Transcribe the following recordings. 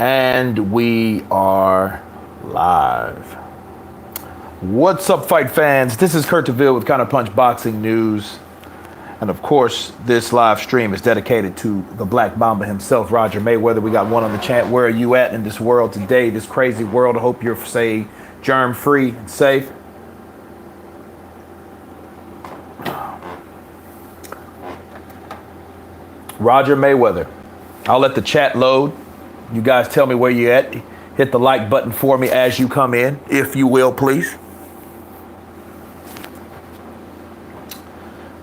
And we are live. What's up, fight fans? This is Kurt DeVille with Counterpunch Boxing News. And of course, this live stream is dedicated to the Black Mamba himself, Roger Mayweather. We got one on the chat. Where are you at in this world today, this crazy world? I hope you're, say, germ-free and safe. Roger Mayweather. I'll let the chat load. You guys tell me where you at. Hit the like button for me as you come in, if you will, please.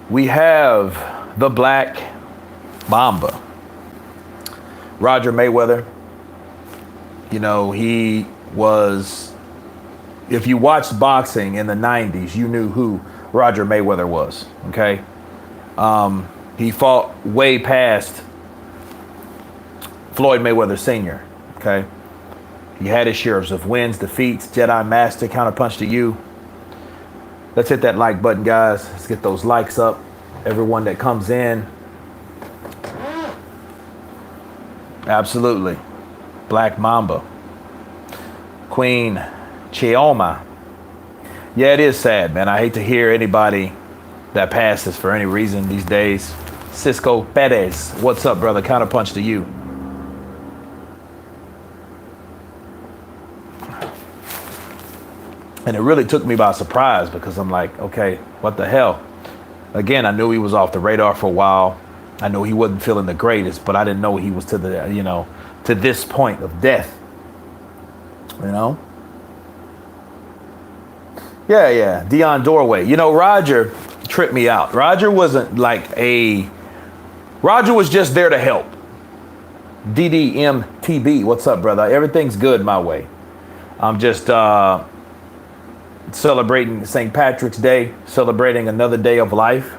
We have the Black Mamba, Roger Mayweather. You know, he was, if you watched boxing in the 90s, you knew who Roger Mayweather was, okay? He fought way past Floyd Mayweather Sr., okay? He had his shares of wins, defeats, Jedi Master, counterpunch to you. Let's hit that like button, guys. Let's get those likes up. Everyone that comes in. Absolutely. Black Mamba. Queen Chioma. Yeah, it is sad, man. I hate to hear anybody that passes for any reason these days. Cisco Perez. What's up, brother? Counterpunch to you. And it really took me by surprise because I'm like, okay, what the hell? Again, I knew he was off the radar for a while. I knew he wasn't feeling the greatest, but I didn't know he was to the, to this point of death. You know? Yeah. Dion Doorway. You know, Roger tripped me out. Roger wasn't Roger was just there to help. DDMTB. What's up, brother? Everything's good my way. I'm just, celebrating St. Patrick's Day, celebrating another day of life,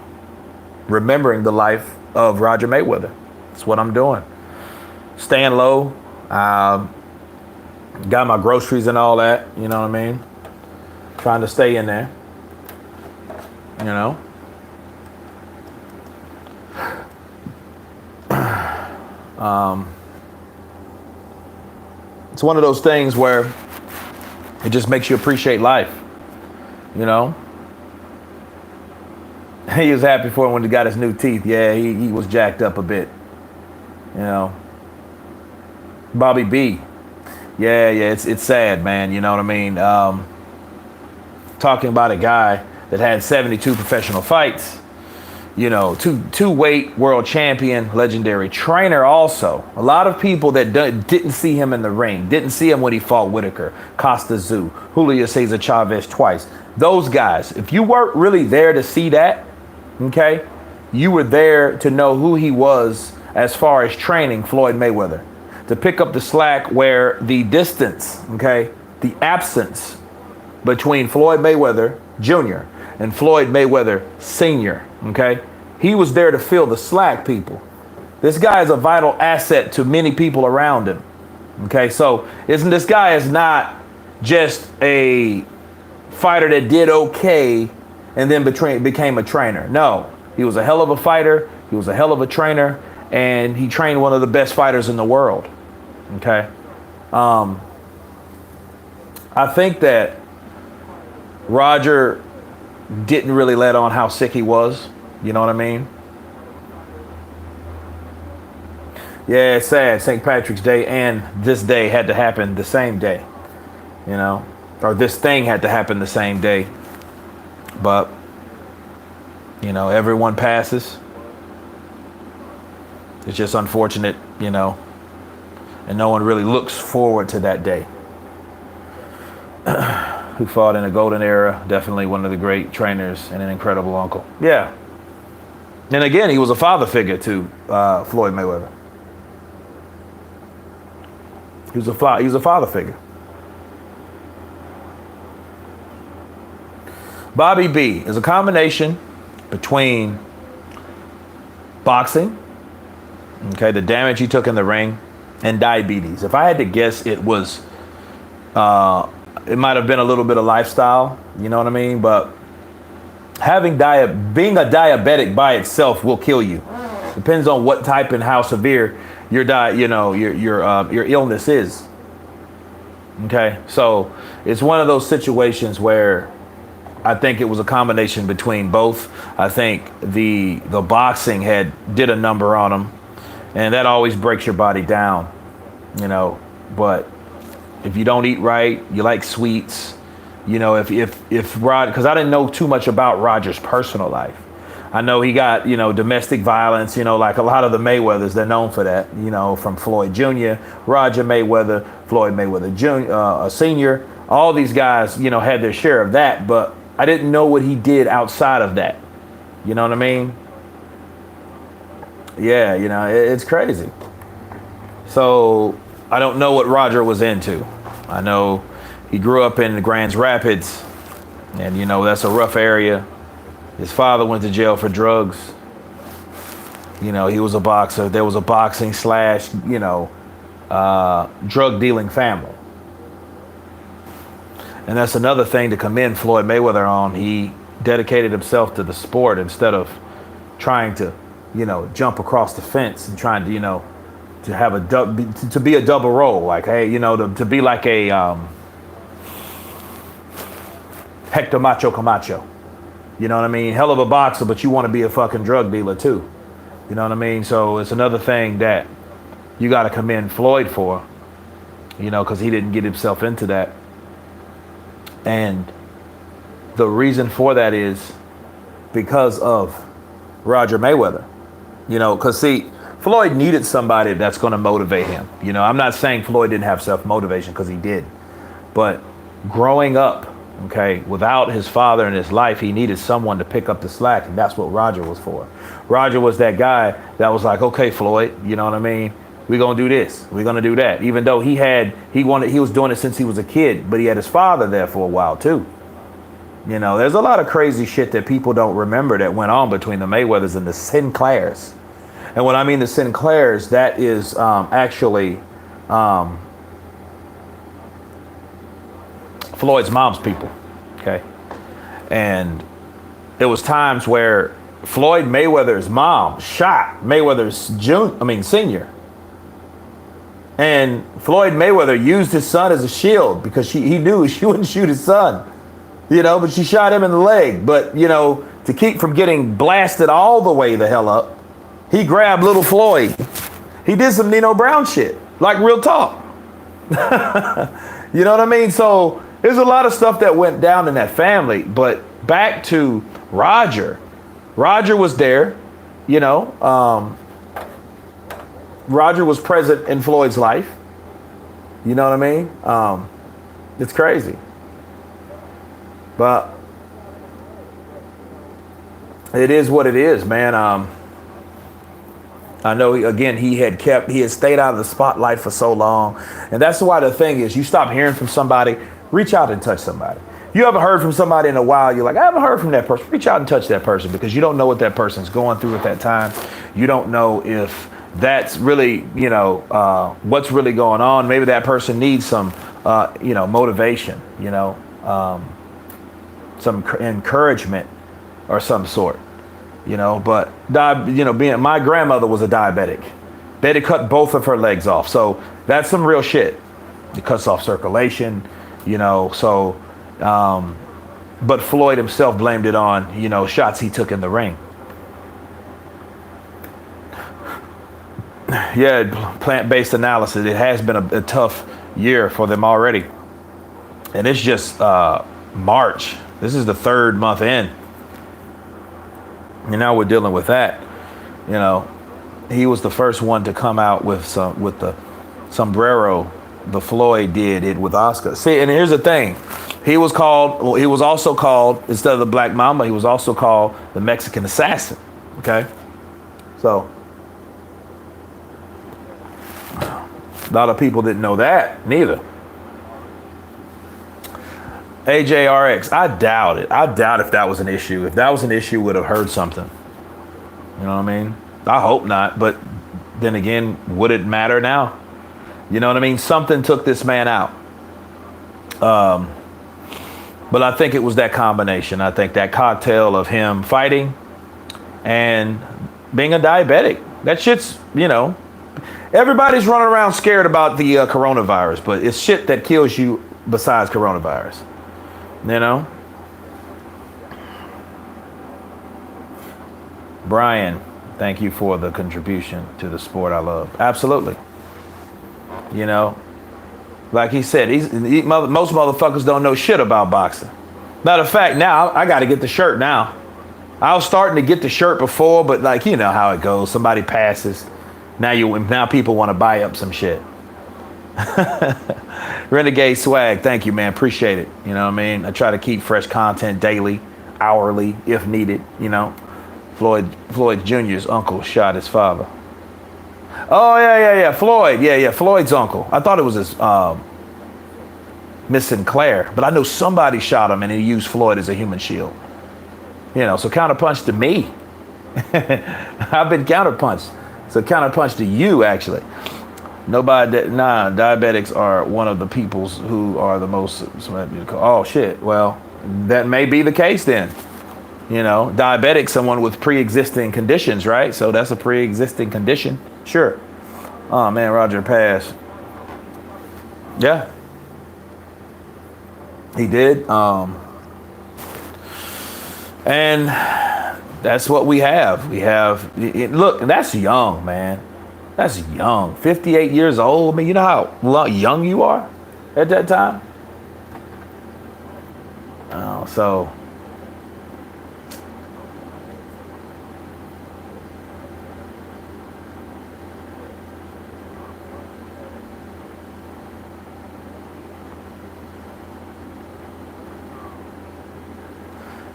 remembering the life of Roger Mayweather. That's what I'm doing. Staying low, got my groceries and all that, you know what I mean? Trying to stay in there, you know? It's one of those things where it just makes you appreciate life. You know, he was happy for him when he got his new teeth. Yeah, he was jacked up a bit. You know, Bobby B. Yeah, it's sad, man. You know what I mean? Talking about a guy that had 72 professional fights. You know, two-weight world champion, legendary trainer also. A lot of people that didn't see him in the ring, didn't see him when he fought Whitaker, Costa Tzu, Julio Cesar Chavez twice. Those guys, if you weren't really there to see that, okay, you were there to know who he was as far as training Floyd Mayweather. To pick up the slack where the distance, okay, the absence between Floyd Mayweather Jr. and Floyd Mayweather Sr., okay? He was there to fill the slack, people. This guy is a vital asset to many people around him, okay? So this guy is not just a fighter that did okay and then became a trainer. No, he was a hell of a fighter. He was a hell of a trainer, and he trained one of the best fighters in the world, okay? I think that Roger didn't really let on how sick he was. You know what I mean? Yeah, it's sad. St. Patrick's Day and this day had to happen the same day. You know? Or this thing had to happen the same day. But, you know, everyone passes. It's just unfortunate, you know. And no one really looks forward to that day. Who fought in a golden era, definitely one of the great trainers and an incredible uncle. Yeah. And again, he was a father figure to Floyd Mayweather. He was a father figure. Bobby B is a combination between boxing, okay, the damage he took in the ring, and diabetes. If I had to guess, it was, it might have been a little bit of lifestyle, you know what I mean? But being a diabetic by itself will kill you. Depends on what type and how severe your your illness is. Okay, so it's one of those situations where I think it was a combination between both. I think the boxing did a number on him, and that always breaks your body down, But if you don't eat right, you like sweets, if Rod, because I didn't know too much about Roger's personal life. I know he got, domestic violence, like a lot of the Mayweathers, they're known for that, from Floyd Jr., Roger Mayweather, Floyd Mayweather Jr., Sr., all these guys, had their share of that, but I didn't know what he did outside of that. You know what I mean? Yeah, it's crazy. So I don't know what Roger was into. I know he grew up in the Grand Rapids, and that's a rough area. His father went to jail for drugs. He was a boxer. There was a boxing / drug dealing family. And that's another thing to commend Floyd Mayweather on. He dedicated himself to the sport instead of trying to, jump across the fence and trying to, to have to be a double role. Like, hey, to be like a Hector Macho Camacho. You know what I mean? Hell of a boxer, but you want to be a fucking drug dealer too. You know what I mean? So it's another thing that you got to commend Floyd for, because he didn't get himself into that. And the reason for that is because of Roger Mayweather. Because see, Floyd needed somebody that's going to motivate him. I'm not saying Floyd didn't have self-motivation, because he did. But growing up, without his father in his life, he needed someone to pick up the slack, and that's what Roger was for. Roger was that guy that was like, okay, Floyd, you know what I mean? We're going to do this. We're going to do that. Even though he was doing it since he was a kid, but he had his father there for a while too. There's a lot of crazy shit that people don't remember that went on between the Mayweathers and the Sinclairs. And when I mean the Sinclairs, that is actually Floyd's mom's people. Okay. And there was times where Floyd Mayweather's mom shot Mayweather's senior. And Floyd Mayweather used his son as a shield because he knew she wouldn't shoot his son, but she shot him in the leg. But, to keep from getting blasted all the way the hell up, he grabbed little Floyd. He did some Nino Brown shit, like real talk. You know what I mean? So there's a lot of stuff that went down in that family. But back to Roger. Roger was there, Roger was present in Floyd's life. You know what I mean? It's crazy. But it is what it is, man. I know, he had stayed out of the spotlight for so long. And that's why the thing is, you stop hearing from somebody, reach out and touch somebody. You haven't heard from somebody in a while, you're like, I haven't heard from that person. Reach out and touch that person, because you don't know what that person's going through at that time. You don't know if that's really, what's really going on. Maybe that person needs some, motivation, some encouragement or some sort, but, being my grandmother was a diabetic. They had to cut both of her legs off. So that's some real shit. It cuts off circulation, but Floyd himself blamed it on, shots he took in the ring. Yeah, plant-based analysis. It has been a tough year for them already. And it's just March. This is the third month in. And now we're dealing with that. He was the first one to come out with the sombrero. The Floyd did it with Oscar. See, and here's the thing. He was also called, instead of the Black Mamba, he was also called the Mexican Assassin. Okay? So a lot of people didn't know that, neither. AJRX, I doubt it. I doubt if that was an issue. If that was an issue, would have heard something. You know what I mean? I hope not. But then again, would it matter now? You know what I mean? Something took this man out. But I think it was that combination. I think that cocktail of him fighting and being a diabetic. That shit's, everybody's running around scared about the coronavirus, but it's shit that kills you besides coronavirus. Brian, thank you for the contribution to the sport I love. Absolutely. Like he said, most motherfuckers don't know shit about boxing. Matter of fact, now I got to get the shirt now. I was starting to get the shirt before, but like, you know how it goes. Somebody passes. Now people want to buy up some shit. Renegade Swag, thank you, man. Appreciate it. You know what I mean? I try to keep fresh content daily, hourly, if needed, Floyd Jr.'s uncle shot his father. Oh, yeah. Floyd. Yeah. Floyd's uncle. I thought it was his Miss Sinclair, but I know somebody shot him and he used Floyd as a human shield. So counterpunch to me. I've been counterpunched. So counterpunch to you, actually. Diabetics are one of the peoples who are the most. Oh, shit. Well, that may be the case then. Diabetic, someone with pre-existing conditions, right? So that's a pre-existing condition. Sure. Oh, man, Roger passed. Yeah. He did. And that's what we have. Look, that's young, man. That's young. 58 years old. I mean, you know how young you are at that time? So...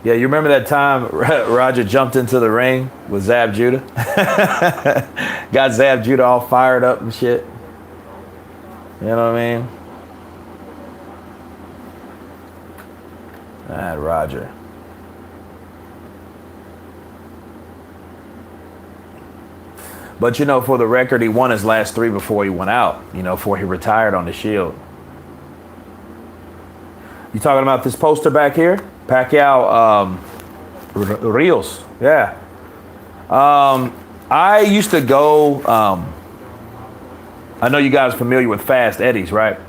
Yeah, you remember that time Roger jumped into the ring with Zab Judah? Got Zab Judah all fired up and shit. You know what I mean? Roger. But for the record, he won his last 3 before he went out, before he retired on the Shield. You talking about this poster back here? Pacquiao, Rios, yeah. I used to go, I know you guys are familiar with Fast Eddie's, right?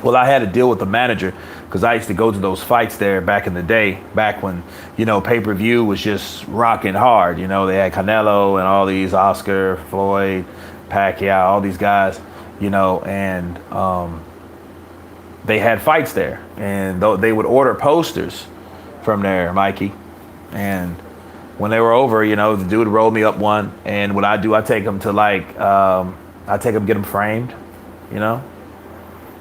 Well, I had to deal with the manager because I used to go to those fights there back in the day, back when, pay-per-view was just rocking hard. They had Canelo and all these, Oscar, Floyd, Pacquiao, all these guys, and they had fights there, and they would order posters from there, Mikey. And when they were over, the dude rolled me up one, and what I do, I take them to get them framed. I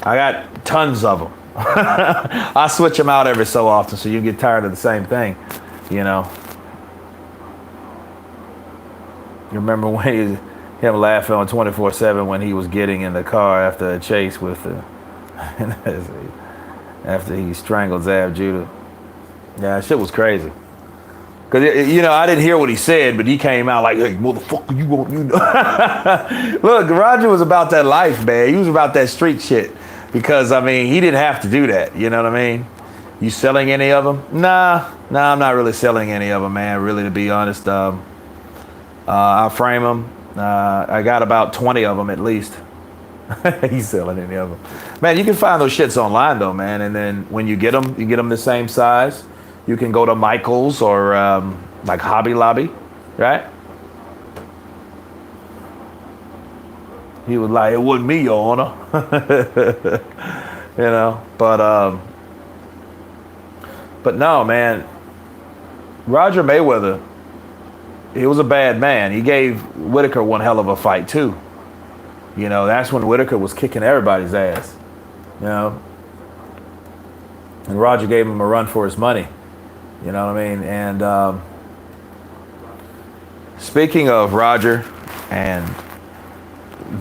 got tons of them. I switch them out every so often, so you get tired of the same thing. You remember when him laughing on 24/7 when he was getting in the car after a chase with the. After he strangled Zab Judah. Yeah, shit was crazy. Cause I didn't hear what he said, but he came out like, "Hey, motherfucker, you won't, Look, Roger was about that life, man. He was about that street shit. Because he didn't have to do that. You know what I mean? You selling any of them? Nah, I'm not really selling any of them, man. Really, to be honest, I'll frame them. I got about 20 of them at least. He's selling any of them. Man, you can find those shits online though, man. And then when you get them, the same size. You can go to Michael's or like Hobby Lobby, right? He was like, "It wasn't me, Your Honor." But no, man. Roger Mayweather, he was a bad man. He gave Whitaker one hell of a fight too. That's when Whitaker was kicking everybody's ass. And Roger gave him a run for his money. You know what I mean? And speaking of Roger and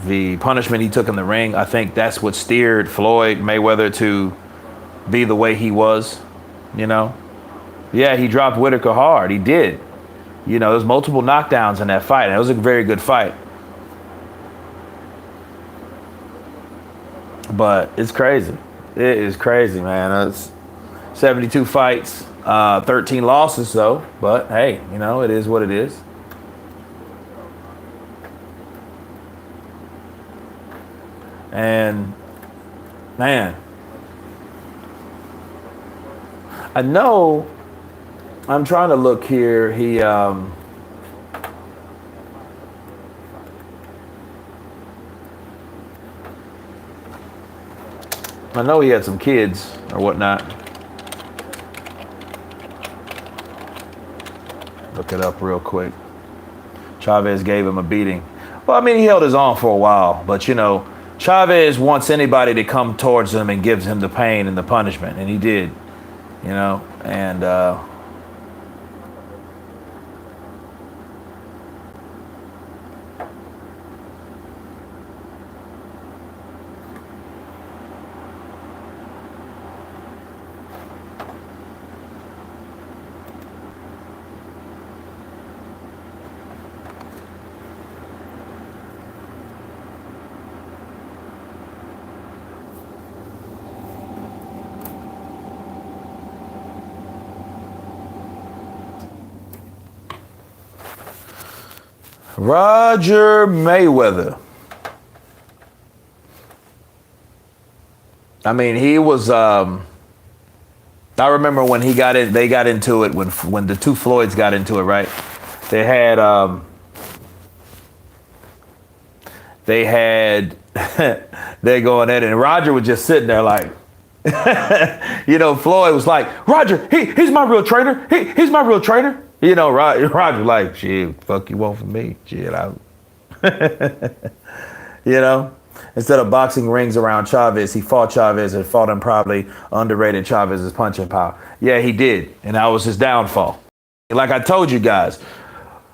the punishment he took in the ring, I think that's what steered Floyd Mayweather to be the way he was. Yeah, he dropped Whitaker hard. He did. There's multiple knockdowns in that fight, and it was a very good fight. But it's crazy. It is crazy, man. It's 72 fights, 13 losses, though. But hey, it is what it is. And man, I know I'm trying to look here. I know he had some kids or whatnot. Look it up real quick. Chavez gave him a beating. Well, I mean, he held his own for a while, but you know, Chavez wants anybody to come towards him and gives him the pain and the punishment, and he did, you know, and Roger Mayweather. I mean, he was. I remember when he got in. They got into it when the two Floyds got into it. Right? They had. They're going at it, and Roger was just sitting there like, you know, Floyd was like, Roger, he's my real trainer. He's my real trainer. You know, Roger like, shit, fuck you want from me? Shit, you know, instead of boxing rings around Chavez, he fought Chavez and fought him, probably underrated Chavez's punching power. Yeah, he did, and that was his downfall. Like I told you guys,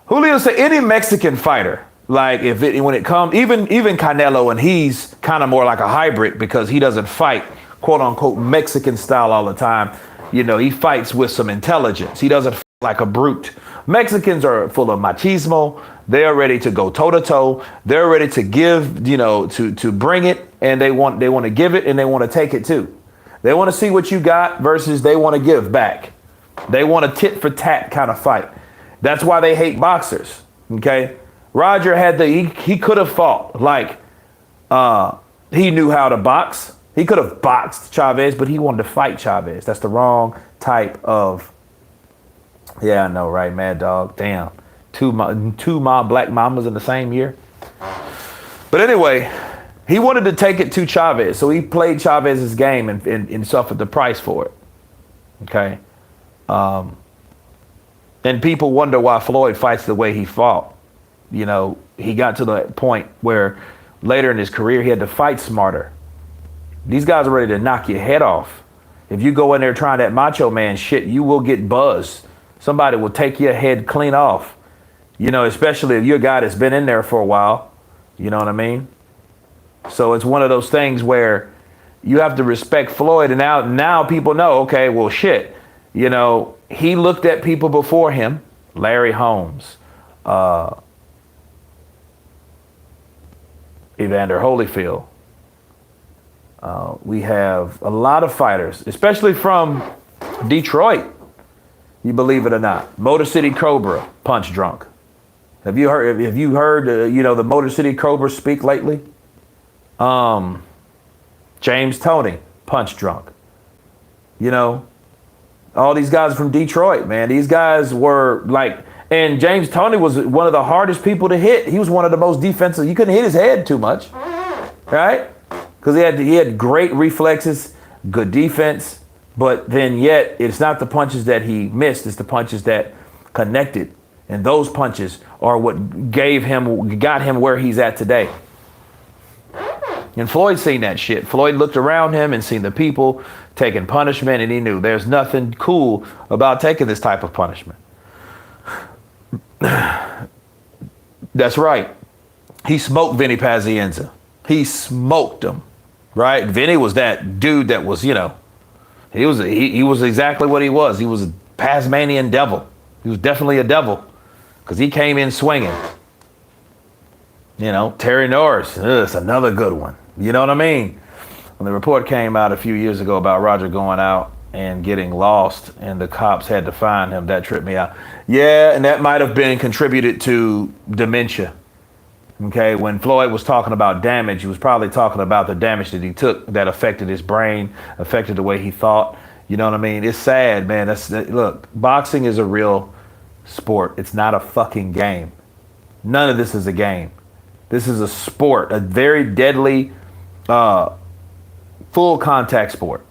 Julio said any Mexican fighter, like when it comes, even Canelo, and he's kind of more like a hybrid because he doesn't fight quote unquote Mexican style all the time. You know, he fights with some intelligence. He doesn't fight like a brute. Mexicans are full of machismo. They're ready to go toe to toe. They're ready to give, you know, to bring it, and they want to give it and they want to take it too. They want to see what you got versus they want to give back. They want a tit for tat kind of fight. That's why they hate boxers. Okay, Roger had he could have fought like he knew how to box. He could have boxed Chavez, but he wanted to fight Chavez. That's the wrong type of. Yeah, I know, right, Mad Dog? Damn, two black mamas in the same year. But anyway, he wanted to take it to Chavez, so he played Chavez's game and suffered the price for it. Okay, and people wonder why Floyd fights the way he fought. You know, he got to the point where later in his career he had to fight smarter. These guys are ready to knock your head off. If you go in there trying that Macho Man shit, you will get buzzed. Somebody will take your head clean off. You know, especially if you're a guy that's been in there for a while. You know what I mean? So it's one of those things where you have to respect Floyd. And now people know, okay, well, shit. You know, he looked at people before him. Larry Holmes. Evander Holyfield. We have a lot of fighters, especially from Detroit. You believe it or not, Motor City Cobra, punch drunk. Have you heard? You know, the Motor City Cobra speak lately? James Toney, punch drunk. You know, all these guys from Detroit, man. These guys were like, and James Toney was one of the hardest people to hit. He was one of the most defensive. You couldn't hit his head too much, right? Because he had great reflexes, good defense. But then yet, it's not the punches that he missed, it's the punches that connected. And those punches are what got him where he's at today. And Floyd seen that shit. Floyd looked around him and seen the people taking punishment, and he knew there's nothing cool about taking this type of punishment. That's right. He smoked Vinny Pazienza. He smoked him, right? Vinny was that dude that was, you know, he was exactly what he was. He was a Tasmanian devil. He was definitely a devil because he came in swinging. You know, Terry Norris, it's another good one. You know what I mean? When the report came out a few years ago about Roger going out and getting lost and the cops had to find him, that tripped me out. Yeah, and that might have been contributed to dementia. Okay, when Floyd was talking about damage, he was probably talking about the damage that he took that affected his brain, affected the way he thought. You know what I mean? It's sad, man. Look, boxing is a real sport. It's not a fucking game. None of this is a game. This is a sport, a very deadly, full contact sport.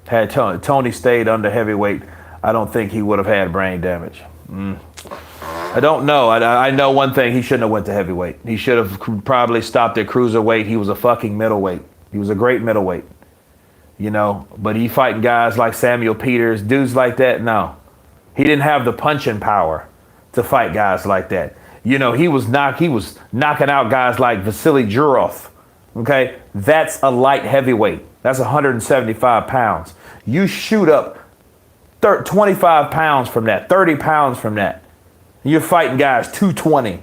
Had Tony stayed under heavyweight, I don't think he would have had brain damage. I don't know. I know one thing. He shouldn't have went to heavyweight. He should have probably stopped at cruiserweight. He was a fucking middleweight. He was a great middleweight. You know, but he fighting guys like Samuel Peters, dudes like that. No, he didn't have the punching power to fight guys like that. You know, he was knocking out guys like Vasily Jurov. Okay, that's a light heavyweight. That's 175 pounds. You shoot up 25 pounds from that, 30 pounds from that. You're fighting guys 220.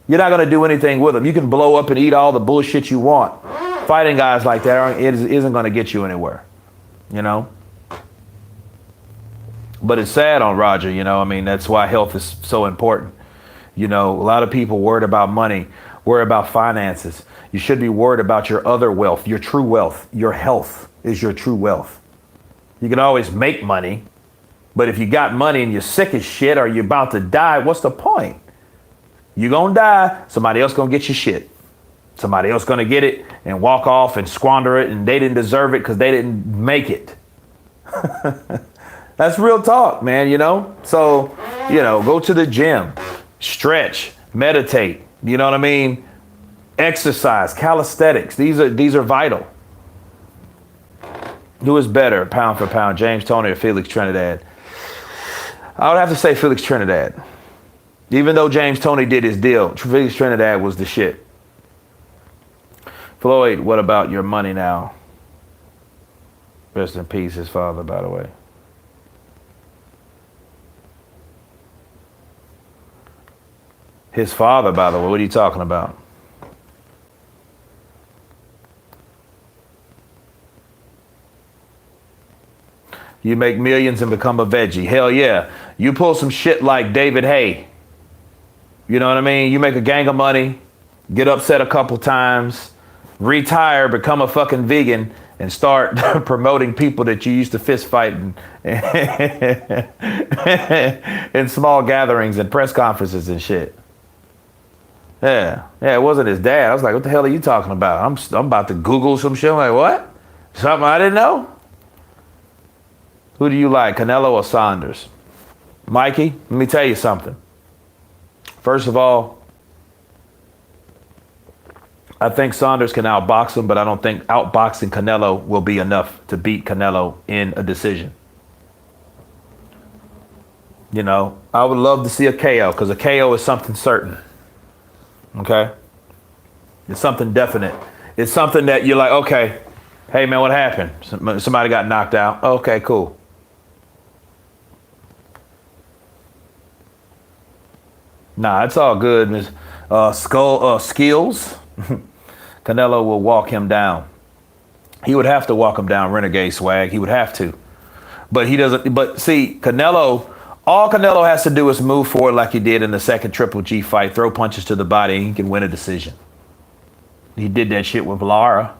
You're not going to do anything with them. You can blow up and eat all the bullshit you want. Fighting guys like that isn't going to get you anywhere, you know? But it's sad on Roger, you know? I mean, that's why health is so important. You know, a lot of people worried about money, worried about finances. You should be worried about your other wealth, your true wealth. Your health is your true wealth. You can always make money. But if you got money and you're sick as shit or you're about to die, what's the point? You're going to die. Somebody else going to get your shit. Somebody else going to get it and walk off and squander it. And they didn't deserve it because they didn't make it. That's real talk, man, you know? So, you know, go to the gym, stretch, meditate. You know what I mean? Exercise, calisthenics. These are vital. Who is better, pound for pound, James Toney or Felix Trinidad? I would have to say Felix Trinidad. Even though James Toney did his deal, Felix Trinidad was the shit. Floyd, what about your money now? Rest in peace, his father, by the way. His father, by the way, what are you talking about? You make millions and become a veggie. Hell yeah. You pull some shit like David Hay. You know what I mean? You make a gang of money, get upset a couple times, retire, become a fucking vegan, and start promoting people that you used to fist fight in small gatherings and press conferences and shit. Yeah, it wasn't his dad. I was like, what the hell are you talking about? I'm about to Google some shit. I'm like, what? Something I didn't know? Who do you like, Canelo or Saunders? Mikey, let me tell you something. First of all, I think Saunders can outbox him, but I don't think outboxing Canelo will be enough to beat Canelo in a decision. You know, I would love to see a KO because a KO is something certain. Okay? It's something definite. It's something that you're like, okay, hey man, what happened? Somebody got knocked out. Okay, cool. Nah, it's all good, Miss Skills. Canelo will walk him down. He would have to walk him down, Renegade Swag. He would have to. But he doesn't. But see, Canelo, all Canelo has to do is move forward like he did in the second Triple G fight, throw punches to the body, and he can win a decision. He did that shit with Lara.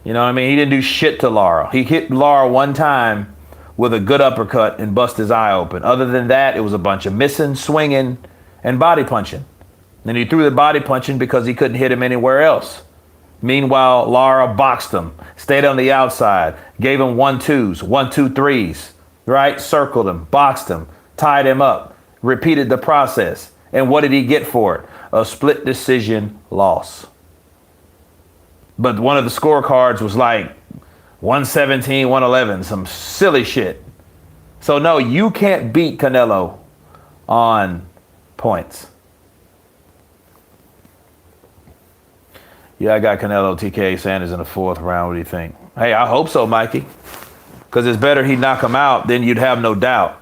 You know what I mean? He didn't do shit to Lara. He hit Lara one time with a good uppercut and bust his eye open. Other than that, it was a bunch of missing, swinging, and body punching. Then he threw the body punching because he couldn't hit him anywhere else. Meanwhile, Lara boxed him, stayed on the outside, gave him 1-2s, 1-2-3s, right? Circled him, boxed him, tied him up, repeated the process. And what did he get for it? A split decision loss. But one of the scorecards was like 117, 111, some silly shit. So no, you can't beat Canelo on points. Yeah, I got Canelo, TK Sanders in the fourth round. What do you think? Hey, I hope so, Mikey. Because it's better he knock him out, then you'd have no doubt.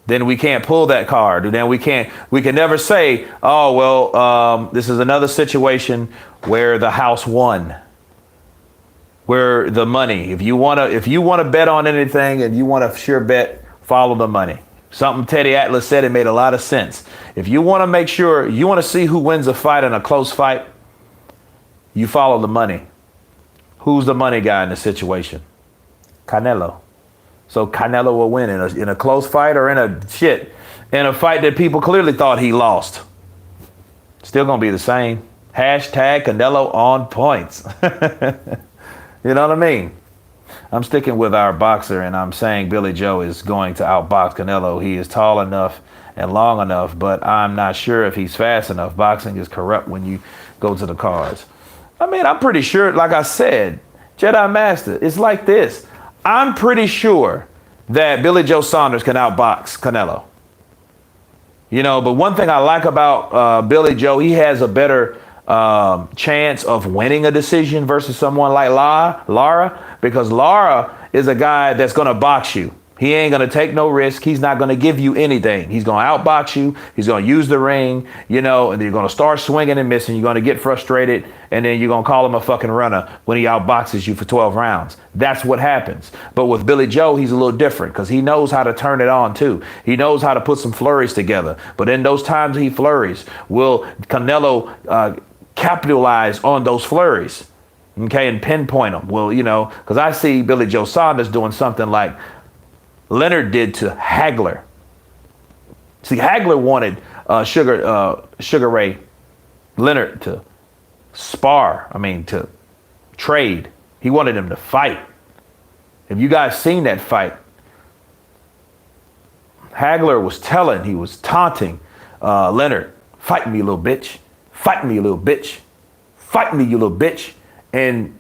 Then we can't pull that card. Then we can never say, oh, well, this is another situation where the house won. Where the money, if you want to bet on anything and you want a sure bet, follow the money. Something Teddy Atlas said, it made a lot of sense. If you want to make sure, you want to see who wins a fight in a close fight, you follow the money. Who's the money guy in the situation? Canelo. So Canelo will win in a close fight or in a fight that people clearly thought he lost. Still going to be the same. Hashtag Canelo on points. You know what I mean? I'm sticking with our boxer, and I'm saying Billy Joe is going to outbox Canelo. He is tall enough and long enough, but I'm not sure if he's fast enough. Boxing is corrupt when you go to the cards. I mean, I'm pretty sure, like I said, Jedi Master, it's like this. I'm pretty sure that Billy Joe Saunders can outbox Canelo. You know, but one thing I like about Billy Joe, he has a better chance of winning a decision versus someone like Lara, because Lara is a guy that's going to box you. He ain't going to take no risk. He's not going to give you anything. He's going to outbox you. He's going to use the ring, you know, and then you're going to start swinging and missing. You're going to get frustrated, and then you're going to call him a fucking runner when he outboxes you for 12 rounds. That's what happens. But with Billy Joe, he's a little different because he knows how to turn it on too. He knows how to put some flurries together. But in those times he flurries, will Canelo capitalize on those flurries, okay, and pinpoint them? Well, you know, because I see Billy Joe Saunders doing something like Leonard did to Hagler. See, Hagler wanted Sugar Ray Leonard to to trade. He wanted him to fight. Have you guys seen that fight? Hagler he was taunting Leonard, fight me, you little bitch. Fight me, you little bitch. Fight me, you little bitch. And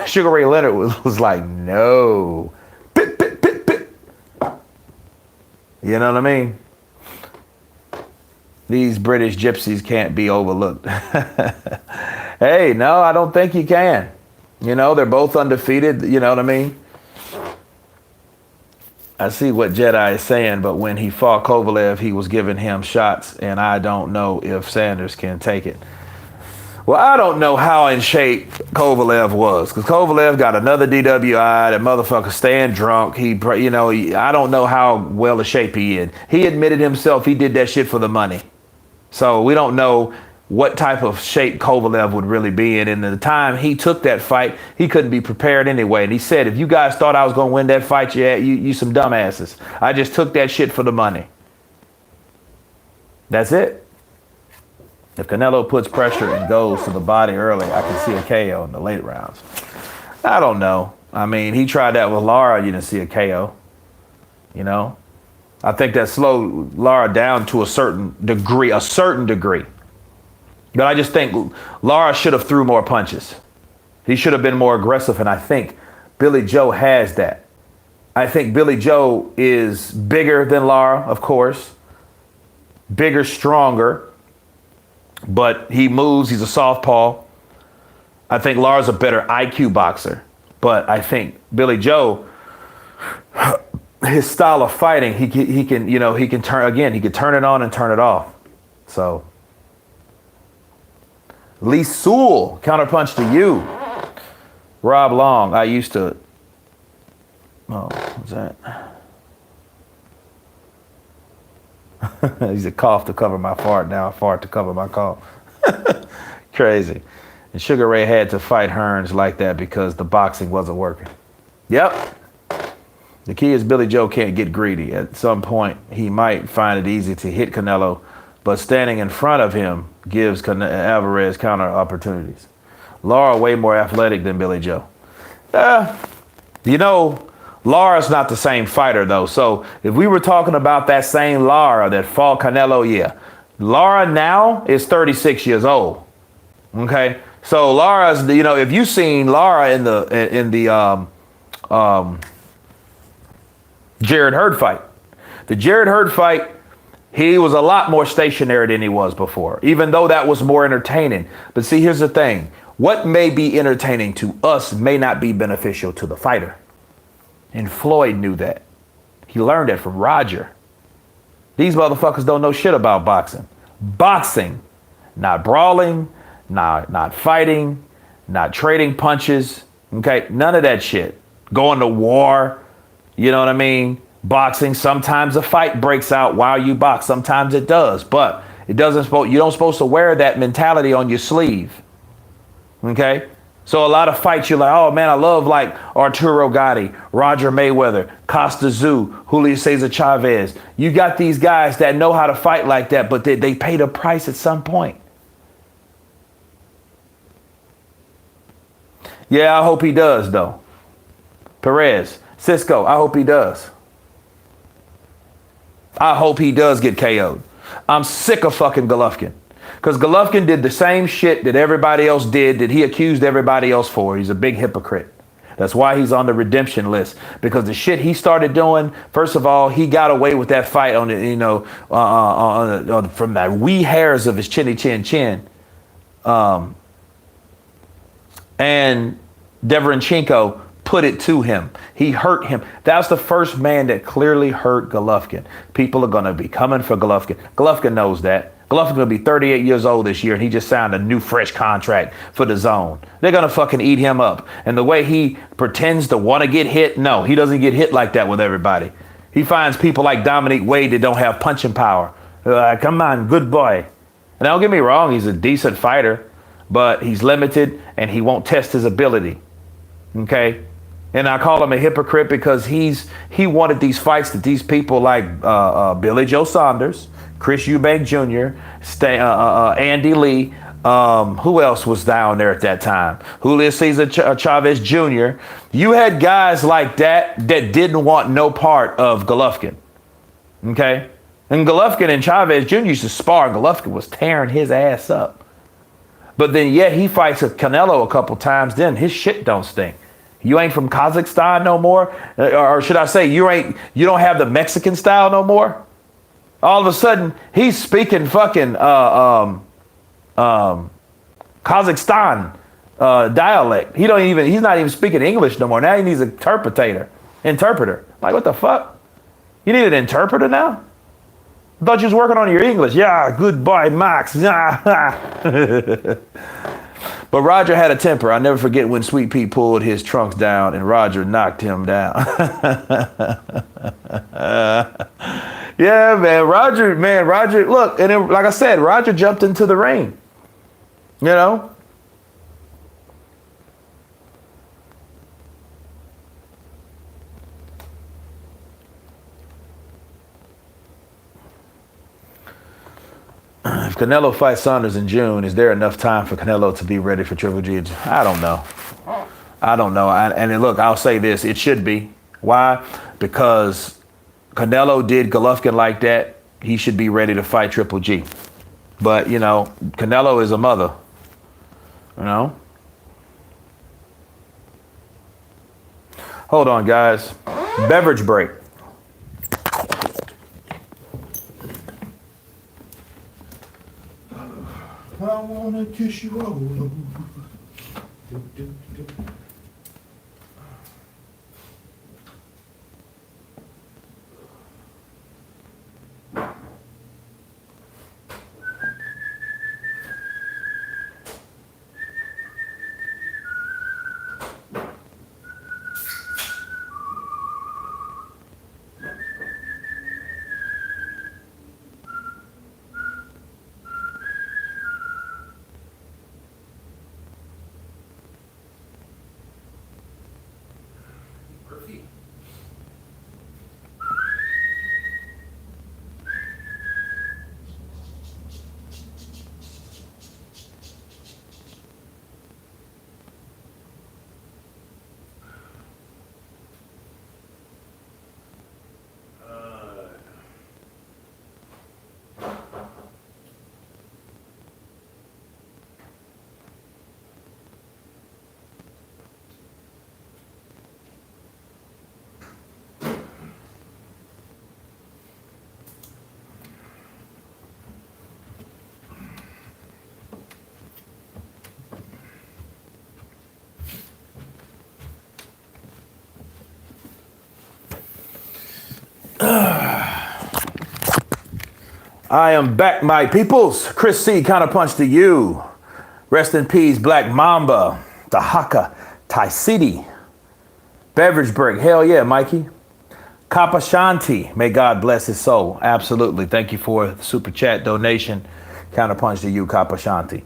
Sugar Ray Leonard was like, no. Pit, pit, pit, pit. You know what I mean? These British gypsies can't be overlooked. Hey, no, I don't think you can. You know, they're both undefeated. You know what I mean? I see what Jedi is saying, but when he fought Kovalev, he was giving him shots, and I don't know if Sanders can take it. Well, I don't know how in shape Kovalev was, because Kovalev got another DWI. That motherfucker staying drunk. I don't know how well in shape he is. He admitted himself he did that shit for the money. So we don't know what type of shape Kovalev would really be in. And at the time he took that fight, he couldn't be prepared anyway. And he said, if you guys thought I was going to win that fight, you some dumbasses. I just took that shit for the money. That's it. If Canelo puts pressure and goes to the body early, I can see a KO in the late rounds. I don't know. I mean, he tried that with Lara. You didn't see a KO. You know, I think that slowed Lara down to a certain degree. But I just think Lara should have threw more punches. He should have been more aggressive, and I think Billy Joe has that. I think Billy Joe is bigger than Lara, of course. Bigger, stronger. But he moves. He's a southpaw. I think Lara's a better IQ boxer. But I think Billy Joe, his style of fighting, he can turn it on and turn it off. So Lee Sewell, counterpunch to you. Rob Long, what's that? He's a cough to cover my fart, now a fart to cover my cough. Crazy. And Sugar Ray had to fight Hearns like that because the boxing wasn't working. Yep. The key is Billy Joe can't get greedy. At some point, he might find it easy to hit Canelo, but standing in front of him gives Alvarez counter opportunities. Lara way more athletic than Billy Joe. Lara's not the same fighter, though. So if we were talking about that same Lara that fought Canelo, yeah. Lara now is 36 years old. Okay? So Lara's, if you've seen Lara in the Jared Hurd fight. The Jared Hurd fight, he was a lot more stationary than he was before, even though that was more entertaining. But see, here's the thing. What may be entertaining to us may not be beneficial to the fighter. And Floyd knew that. He learned that from Roger. These motherfuckers don't know shit about boxing. Boxing, not brawling, not fighting, not trading punches. Okay, none of that shit. Going to war, you know what I mean? Boxing, sometimes a fight breaks out while you box. Sometimes it does, but it doesn't. You don't supposed to wear that mentality on your sleeve. Okay. So a lot of fights, you're like, oh man, I love like Arturo Gatti, Roger Mayweather, Costa Tszyu, Julio Cesar Chavez. You got these guys that know how to fight like that, but they pay the price at some point. Yeah, I hope he does though. Perez, Cisco, I hope he does. I hope he does get KO'd. I'm sick of fucking Golovkin. Because Golovkin did the same shit that everybody else did, that he accused everybody else for. He's a big hypocrite. That's why he's on the redemption list. Because the shit he started doing, first of all, he got away with that fight on the, from the wee hairs of his chinny chin. And Deverenchenko put it to him. He hurt him. That's the first man that clearly hurt Golovkin. People are going to be coming for Golovkin. Golovkin knows that. Golovkin's going to be 38 years old this year, and he just signed a new, fresh contract for the zone. They're going to fucking eat him up. And the way he pretends to want to get hit, no, he doesn't get hit like that with everybody. He finds people like Dominique Wade that don't have punching power. Come on, good boy. And don't get me wrong, he's a decent fighter, but he's limited, and he won't test his ability. Okay? And I call him a hypocrite because he wanted these fights that these people like Billy Joe Saunders, Chris Eubank Jr., Andy Lee, who else was down there at that time? Julio Cesar Chavez Jr. You had guys like that didn't want no part of Golovkin. Okay? And Golovkin and Chavez Jr. used to spar, and Golovkin was tearing his ass up. But then yet he fights with Canelo a couple times, then his shit don't stink. You ain't from Kazakhstan no more? Or should I say you don't have the Mexican style no more? All of a sudden, he's speaking fucking Kazakhstan dialect. He's not even speaking English no more. Now he needs an interpreter. Like, what the fuck? You need an interpreter now? I thought you was working on your English. Yeah, goodbye, Max. But Roger had a temper. I'll never forget when Sweet Pea pulled his trunks down and Roger knocked him down. Yeah, man. Roger, look, and then, like I said, Roger jumped into the ring. You know? If Canelo fights Saunders in June, is there enough time for Canelo to be ready for Triple G? I don't know. And look, I'll say this. It should be. Why? Because Canelo did Golovkin like that. He should be ready to fight Triple G. But, Canelo is a mother. Hold on, guys. Beverage break. I wanna kiss you all over. I am back, my peoples. Chris C. Counterpunch to you. Rest in peace, Black Mamba, the Haka, Thai City. Beverage break. Hell yeah, Mikey. Kapashanti, may God bless his soul. Absolutely. Thank you for the super chat donation. Counterpunch to you, Kapashanti.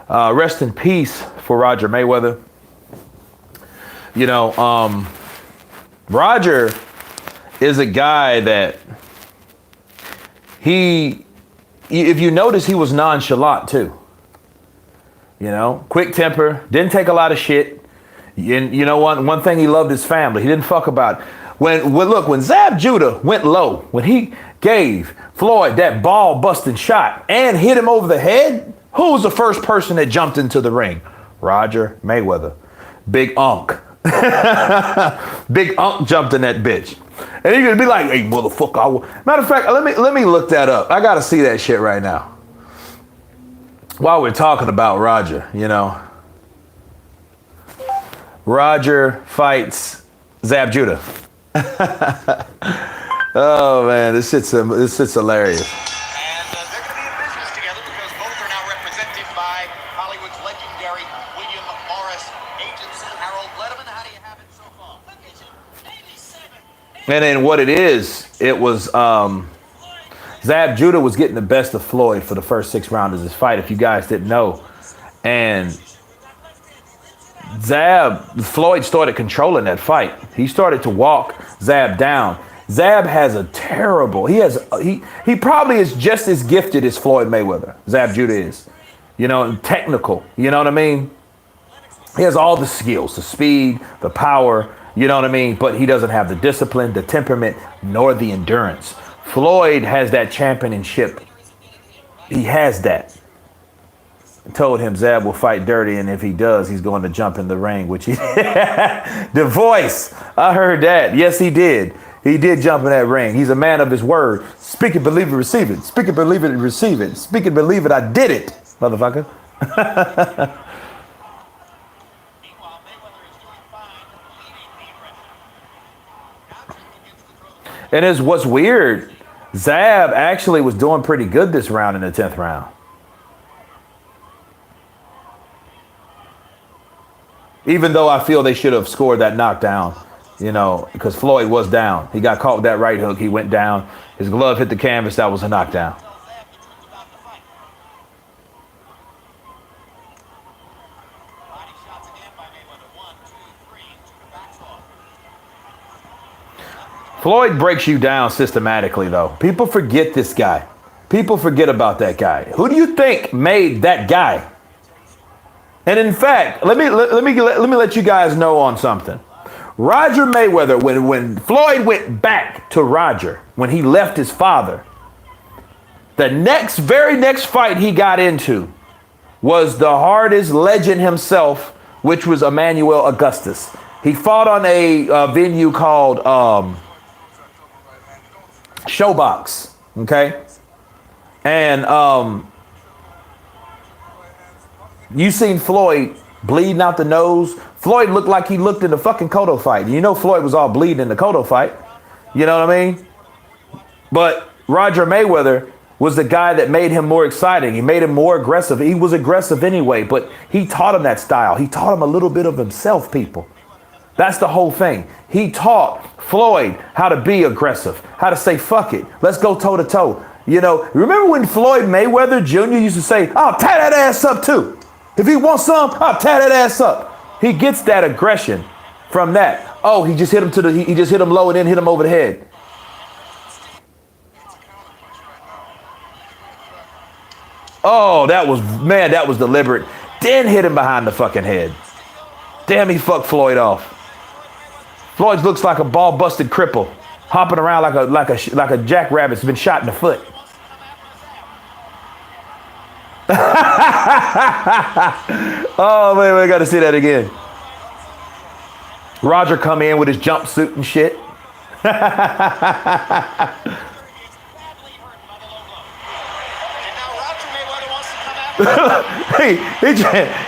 Rest in peace for Roger Mayweather. You know, Roger is a guy that if you notice, he was nonchalant too. You know, quick temper, didn't take a lot of shit. And you know, one thing, he loved his family. He didn't fuck about it. When Zab Judah went low, when he gave Floyd that ball busting shot and hit him over the head, who was the first person that jumped into the ring? Roger Mayweather. Big Unk. Big Unk jumped in that bitch. And he could be like, hey, motherfucker. Matter of fact, let me look that up. I gotta see that shit right now. While we're talking about Roger, you know. Roger fights Zab Judah. Oh man, this shit's hilarious. And they're going to be in business together because both are now represented by Hollywood's legendary William Morris agency. Harold Letterman, how do you have it so far? And then what it was Zab Judah was getting the best of Floyd for the first 6 rounds of this fight, if you guys didn't know. And Floyd started controlling that fight. He started to walk Zab down. Zab has he probably is just as gifted as Floyd Mayweather. Zab Judah is, you know, and technical. You know what I mean? He has all the skills, the speed, the power, you know what I mean? But he doesn't have the discipline, the temperament, nor the endurance. Floyd has that championship. He has that. I told him Zab will fight dirty, and if he does, he's going to jump in the ring, which he the voice. I heard that. Yes, he did. He did jump in that ring. He's a man of his word. Speak it, believe it, receive it. Speak it, believe it, receive it. Speak it, believe it, I did it, motherfucker. And what's weird, Zab actually was doing pretty good this round in the 10th round. Even though I feel they should have scored that knockdown, you know, because Floyd was down. He got caught with that right hook. He went down. His glove hit the canvas. That was a knockdown. Floyd breaks you down systematically, though. People forget this guy. People forget about that guy. Who do you think made that guy? And in fact, let me let you guys know on something. Roger Mayweather, when Floyd went back to Roger, when he left his father, the very next fight he got into was the hardest legend himself, which was Emmanuel Augustus. He fought on a venue called Showbox, okay? And you seen Floyd bleeding out the nose. Floyd looked like he looked in the fucking Cotto fight. You know Floyd was all bleeding in the Cotto fight. You know what I mean? But Roger Mayweather was the guy that made him more exciting. He made him more aggressive. He was aggressive anyway, but he taught him that style. He taught him a little bit of himself, people. That's the whole thing. He taught Floyd how to be aggressive, how to say, fuck it, let's go toe to toe. You know, remember when Floyd Mayweather Jr. used to say, I'll tie that ass up too. If he wants some, I'll tie that ass up. He gets that aggression from that. Oh, he just hit him he just hit him low and then hit him over the head. Oh, that was deliberate. Then hit him behind the fucking head. Damn, he fucked Floyd off. Floyd looks like a ball-busted cripple, hopping around like a jackrabbit's been shot in the foot. Oh man, we got to see that again. Roger come in with his jumpsuit and shit.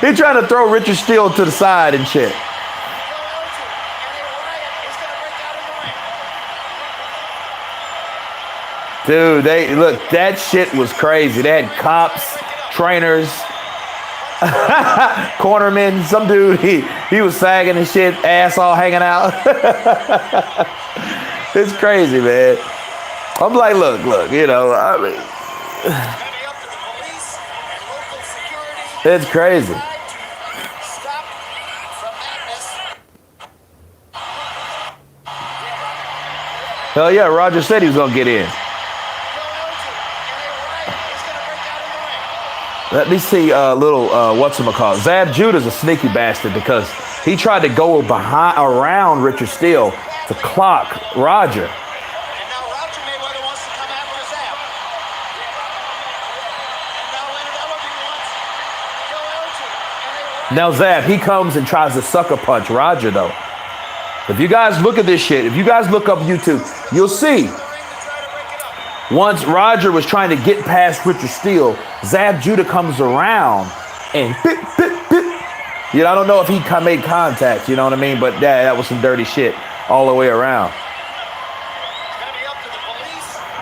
he trying to throw Richard Steele to the side and shit. Dude, that shit was crazy. They had cops, trainers, cornermen. Some dude, he was sagging and shit, ass all hanging out. It's crazy, man. I'm like, look, you know, I mean, it's crazy. Hell yeah, Roger said he was gonna get in. Let me see whatchamacallit. Zab Judah's a sneaky bastard because he tried to go around Richard Steele to clock Roger. And now Roger Mayweather wants to come after Zab. And now Leonard Ellerbe wants Now Zab, he comes and tries to sucker punch Roger though. If you guys look at this shit, if you guys look up YouTube, you'll see. Once Roger was trying to get past Richard Steele, Zab Judah comes around and bip, bip, bip. You know, I don't know if he made contact, you know what I mean? But that was some dirty shit all the way around.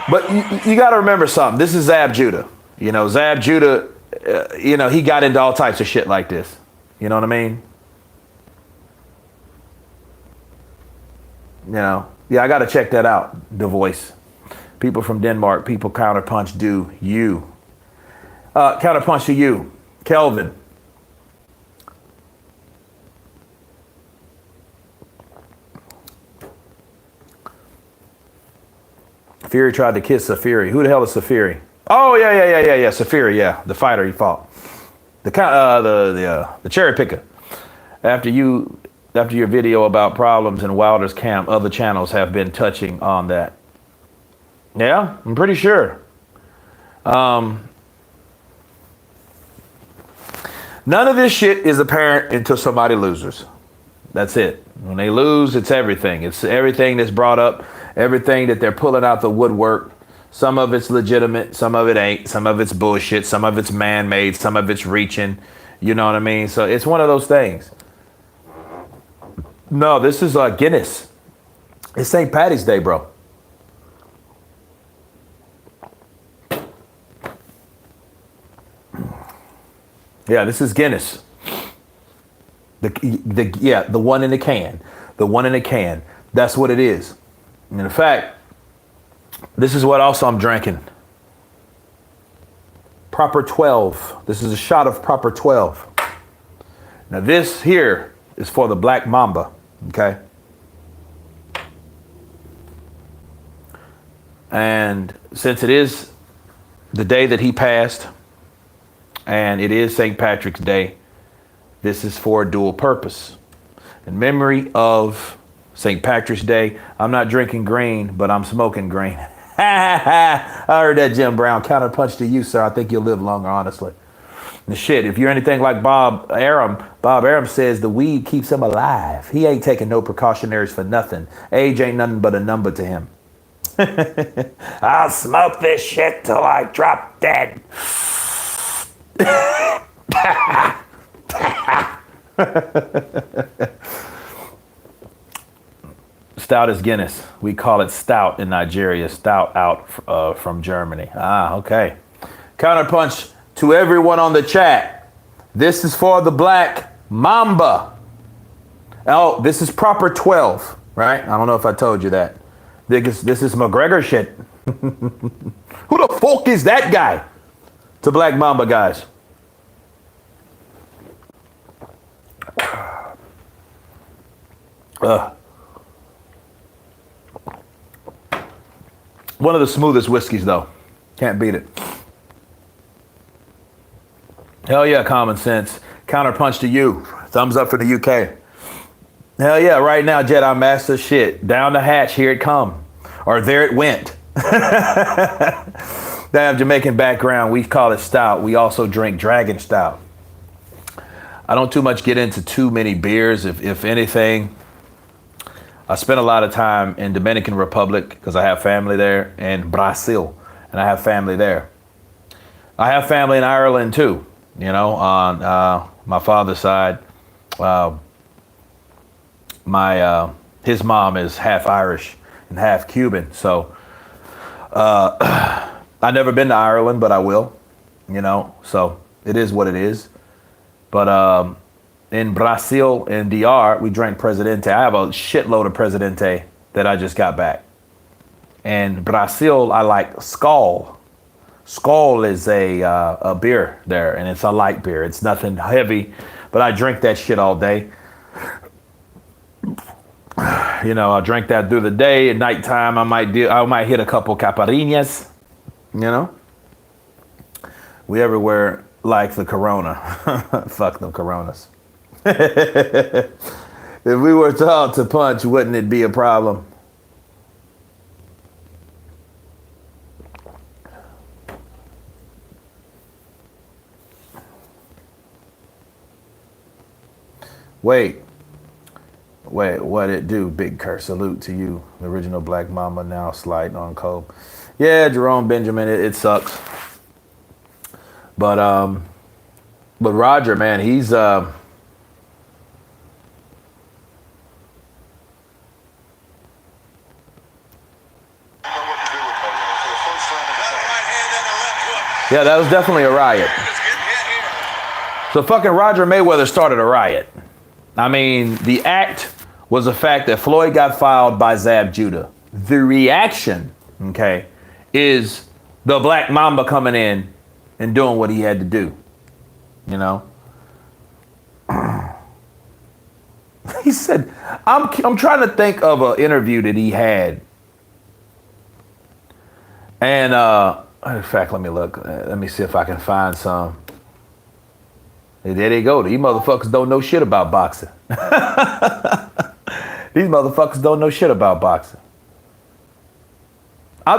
But you got to remember something. This is Zab Judah. You know, Zab Judah, you know, he got into all types of shit like this. You know what I mean? You know, yeah, I got to check that out, The Voice. People from Denmark, people counterpunch do you. Counterpunch to you, Kelvin. Fury tried to kiss Safiri. Who the hell is Safiri? Oh yeah. Safiri, yeah, the fighter he fought. The cherry picker. After your video about problems in Wilder's camp, other channels have been touching on that. Yeah, I'm pretty sure. None of this shit is apparent until somebody loses. That's it. When they lose, it's everything. It's everything that's brought up, everything that they're pulling out the woodwork. Some of it's legitimate, some of it ain't, some of it's bullshit, some of it's man-made, some of it's reaching. You know what I mean? So it's one of those things. No, this is Guinness. It's St. Patty's Day, bro. Yeah, this is Guinness. The one in the can. The one in the can. That's what it is. And in fact, this is what also I'm drinking. Proper 12. This is a shot of Proper 12. Now this here is for the Black Mamba, okay? And since it is the day that he passed, and it is St. Patrick's Day, this is for a dual purpose. In memory of St. Patrick's Day, I'm not drinking green, but I'm smoking green. I heard that, Jim Brown. Counterpunch to you, sir. I think you'll live longer, honestly. And shit, if you're anything like Bob Arum says the weed keeps him alive. He ain't taking no precautionaries for nothing. Age ain't nothing but a number to him. I'll smoke this shit till I drop dead. Stout is Guinness. We call it stout in Nigeria. Stout out from Germany. Ah, okay. Counterpunch to everyone on the chat. This is for the Black Mamba. Oh, this is Proper 12, right? I don't know if I told you that. This is McGregor shit. Who the fuck is that guy? To Black Mamba, guys. One of the smoothest whiskeys, though. Can't beat it. Hell yeah, common sense. Counterpunch to you. Thumbs up for the UK. Hell yeah, right now, Jedi Master shit. Down the hatch, here it come. Or there it went. They have Jamaican background. We call it stout. We also drink dragon stout. I don't too much get into too many beers. If anything, I spend a lot of time in Dominican Republic because I have family there, and Brazil, and I have family there. I have family in Ireland too, you know, on my father's side. His mom is half Irish and half Cuban, so I've never been to Ireland, but I will, you know, so it is what it is. But in Brazil and DR, we drank Presidente. I have a shitload of Presidente that I just got back. And Brazil, I like Skol. Skol is a beer there, and it's a light beer. It's nothing heavy, but I drink that shit all day. You know, I drink that through the day. At nighttime, I might hit a couple caipirinhas. You know, we everywhere like the Corona. Fuck them Coronas. If we were taught to punch, wouldn't it be a problem? Wait, what it do? Big curse. Salute to you, the original Black Mamba, now sliding on Cope. Yeah, Jerome Benjamin, it sucks. But Roger, man, he's yeah, that was definitely a riot. So fucking Roger Mayweather started a riot. I mean, the act was the fact that Floyd got fouled by Zab Judah. The reaction, okay, is the Black Mamba coming in and doing what he had to do. You know? He said, I'm trying to think of an interview that he had. And in fact, let me look. Let me see if I can find some. There they go. These motherfuckers don't know shit about boxing. These motherfuckers don't know shit about boxing.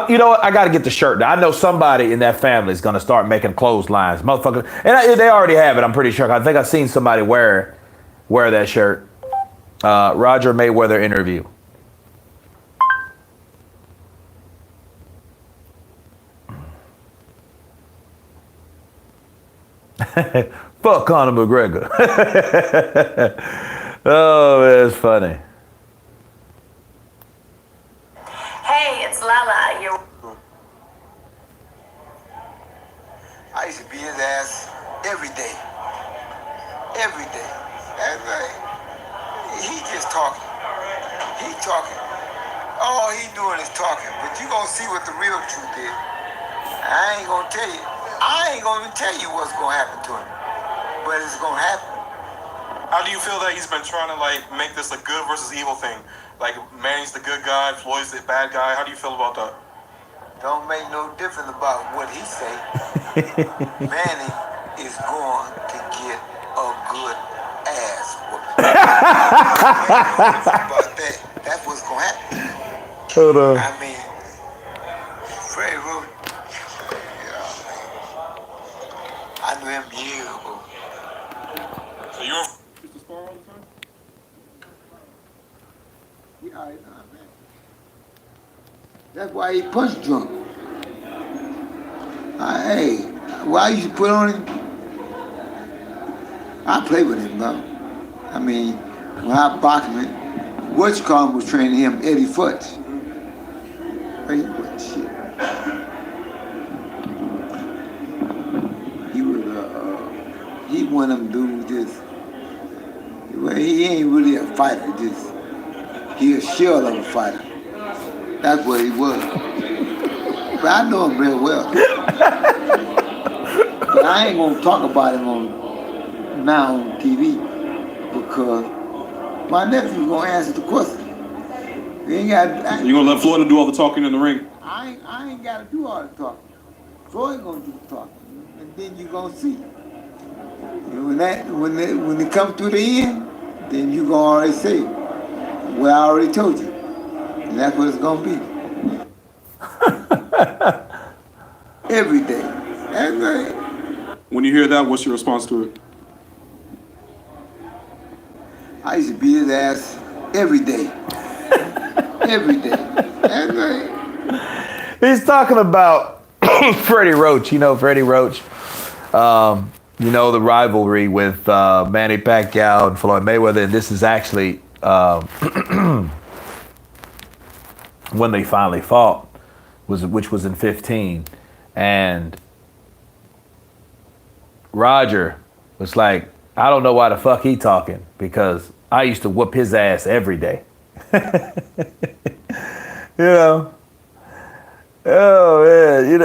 You know what? I got to get the shirt. I know somebody in that family is going to start making clotheslines. Motherfuckers. And they already have it, I'm pretty sure. I think I've seen somebody wear that shirt. Roger Mayweather interview. Fuck Conor McGregor. Oh, man, it's funny. Hey, it's Lala. I used to beat his ass every day. Every day. And, he just talking. He talking. All he doing is talking. But you gonna see what the real truth is. I ain't gonna tell you. I ain't gonna even tell you what's gonna happen to him. But it's gonna happen. How do you feel that he's been trying to make this a good versus evil thing? Like Manny's the good guy, Floyd's the bad guy. How do you feel about that? Don't make no difference about what he say. Manny is going to get a good ass whooping. About that. That's what's gonna happen. Hold on. I mean, Freddie Roach. I knew him years ago. So you're Yeah, I know, man. That's why he punch drunk. Hey, why you put on him? I play with him, though. I mean, when I boxed him, Whatchcom was training him, Eddie Futz. Hey, what shit. He one of them dudes just, well, he ain't really a fighter, just, he a shell of a fighter. That's what he was. But I know him real well. But I ain't gonna talk about him now on TV because my nephew's gonna answer the question. You gonna let Floyd do all the talking in the ring? I ain't gotta do all the talking. Floyd gonna do the talking, and then you gonna see. When it comes to the end, then you gonna already say, well, I already told you. And that's what it's gonna be. Every day. Every day. When you hear that, what's your response to it? I used to beat his ass every day. Every day. Every day. He's talking about Freddie Roach. You know Freddie Roach. You know, the rivalry with Manny Pacquiao and Floyd Mayweather. And this is actually when they finally fought, which was in 15. And Roger was like, I don't know why the fuck he talking, because I used to whoop his ass every day. You know? Oh man,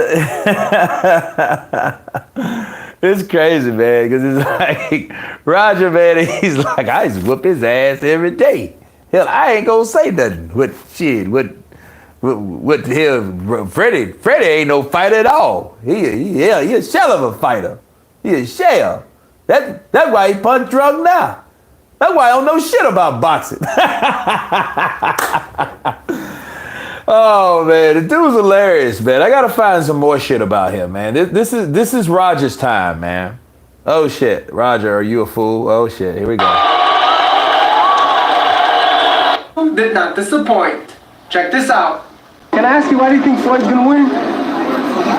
it's crazy, man, because it's like Roger, man, he's like, I just whoop his ass every day. Hell, I ain't gonna say nothing. What the hell, Freddie ain't no fighter at all. He a shell of a fighter. He a shell. That's why he punch drunk now. That's why I don't know shit about boxing. Oh man, the dude's hilarious, man. I gotta find some more shit about him, man. This is Roger's time, man. Oh shit, Roger, are you a fool? Oh shit, here we go. Did not disappoint. Check this out. Can I ask you, why do you think Floyd's gonna win?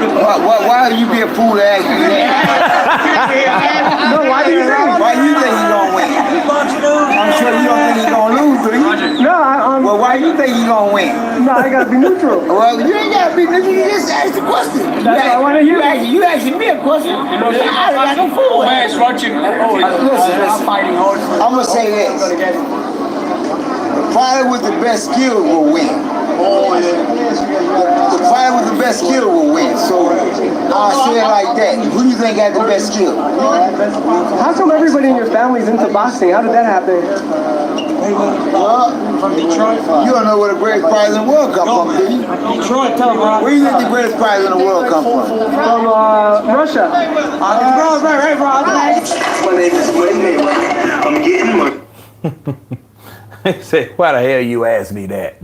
Why you be a fool to ask me that? No, why do you think? Why you think he's gonna win? I'm sure you don't think he's gonna lose, do you? No, Well, why you think he's gonna win? no, I gotta be neutral. Well, you ain't gotta be neutral. You just ask the question. That's what I wanna hear. You asking me a question. I like a fool. Listen, I'm gonna say this. The fighter with the best skill will win. The fighter with the best skill will win. So I'll say it like that. Who do you think got the best skill? How come everybody in your family's into boxing? How did that happen? Well, from Detroit. You don't know where the greatest fighters in the world come from, do you? Detroit, tell them, Rob. Where do you think the greatest fighters in the world come from? From Russia. Right, Rob. My name is Mayweather. I'm getting money. He said, why the hell you ask me that?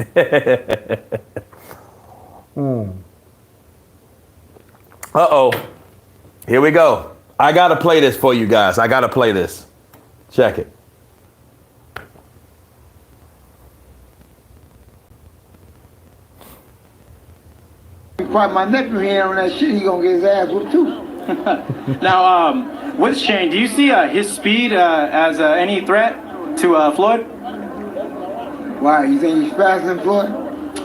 Uh-oh. Here we go. I got to play this for you guys. I got to play this. Check it. If my nephew here on that shit, he gonna get his ass whooped too. Now, with Shane, do you see his speed as any threat to Floyd? Why? You think he's faster than Floyd?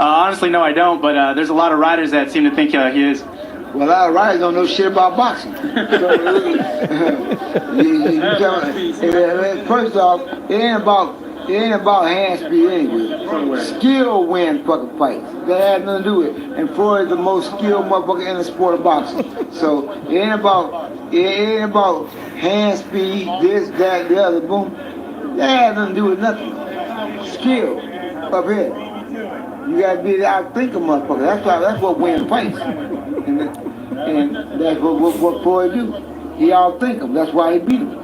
Honestly, no, I don't. But there's a lot of riders that seem to think he is. Well, a lot of riders don't know shit about boxing. First off, it ain't about hand speed anyway. Skill wins fucking fights. That has nothing to do with it. And Floyd is the most skilled motherfucker in the sport of boxing. So it ain't about hand speed, this, that, the other, boom. That has nothing to do with nothing. Skill up here. You gotta be able to outthink a motherfucker. That's what wins fights. And that's what Floyd do. He outthink him. That's why he beat him.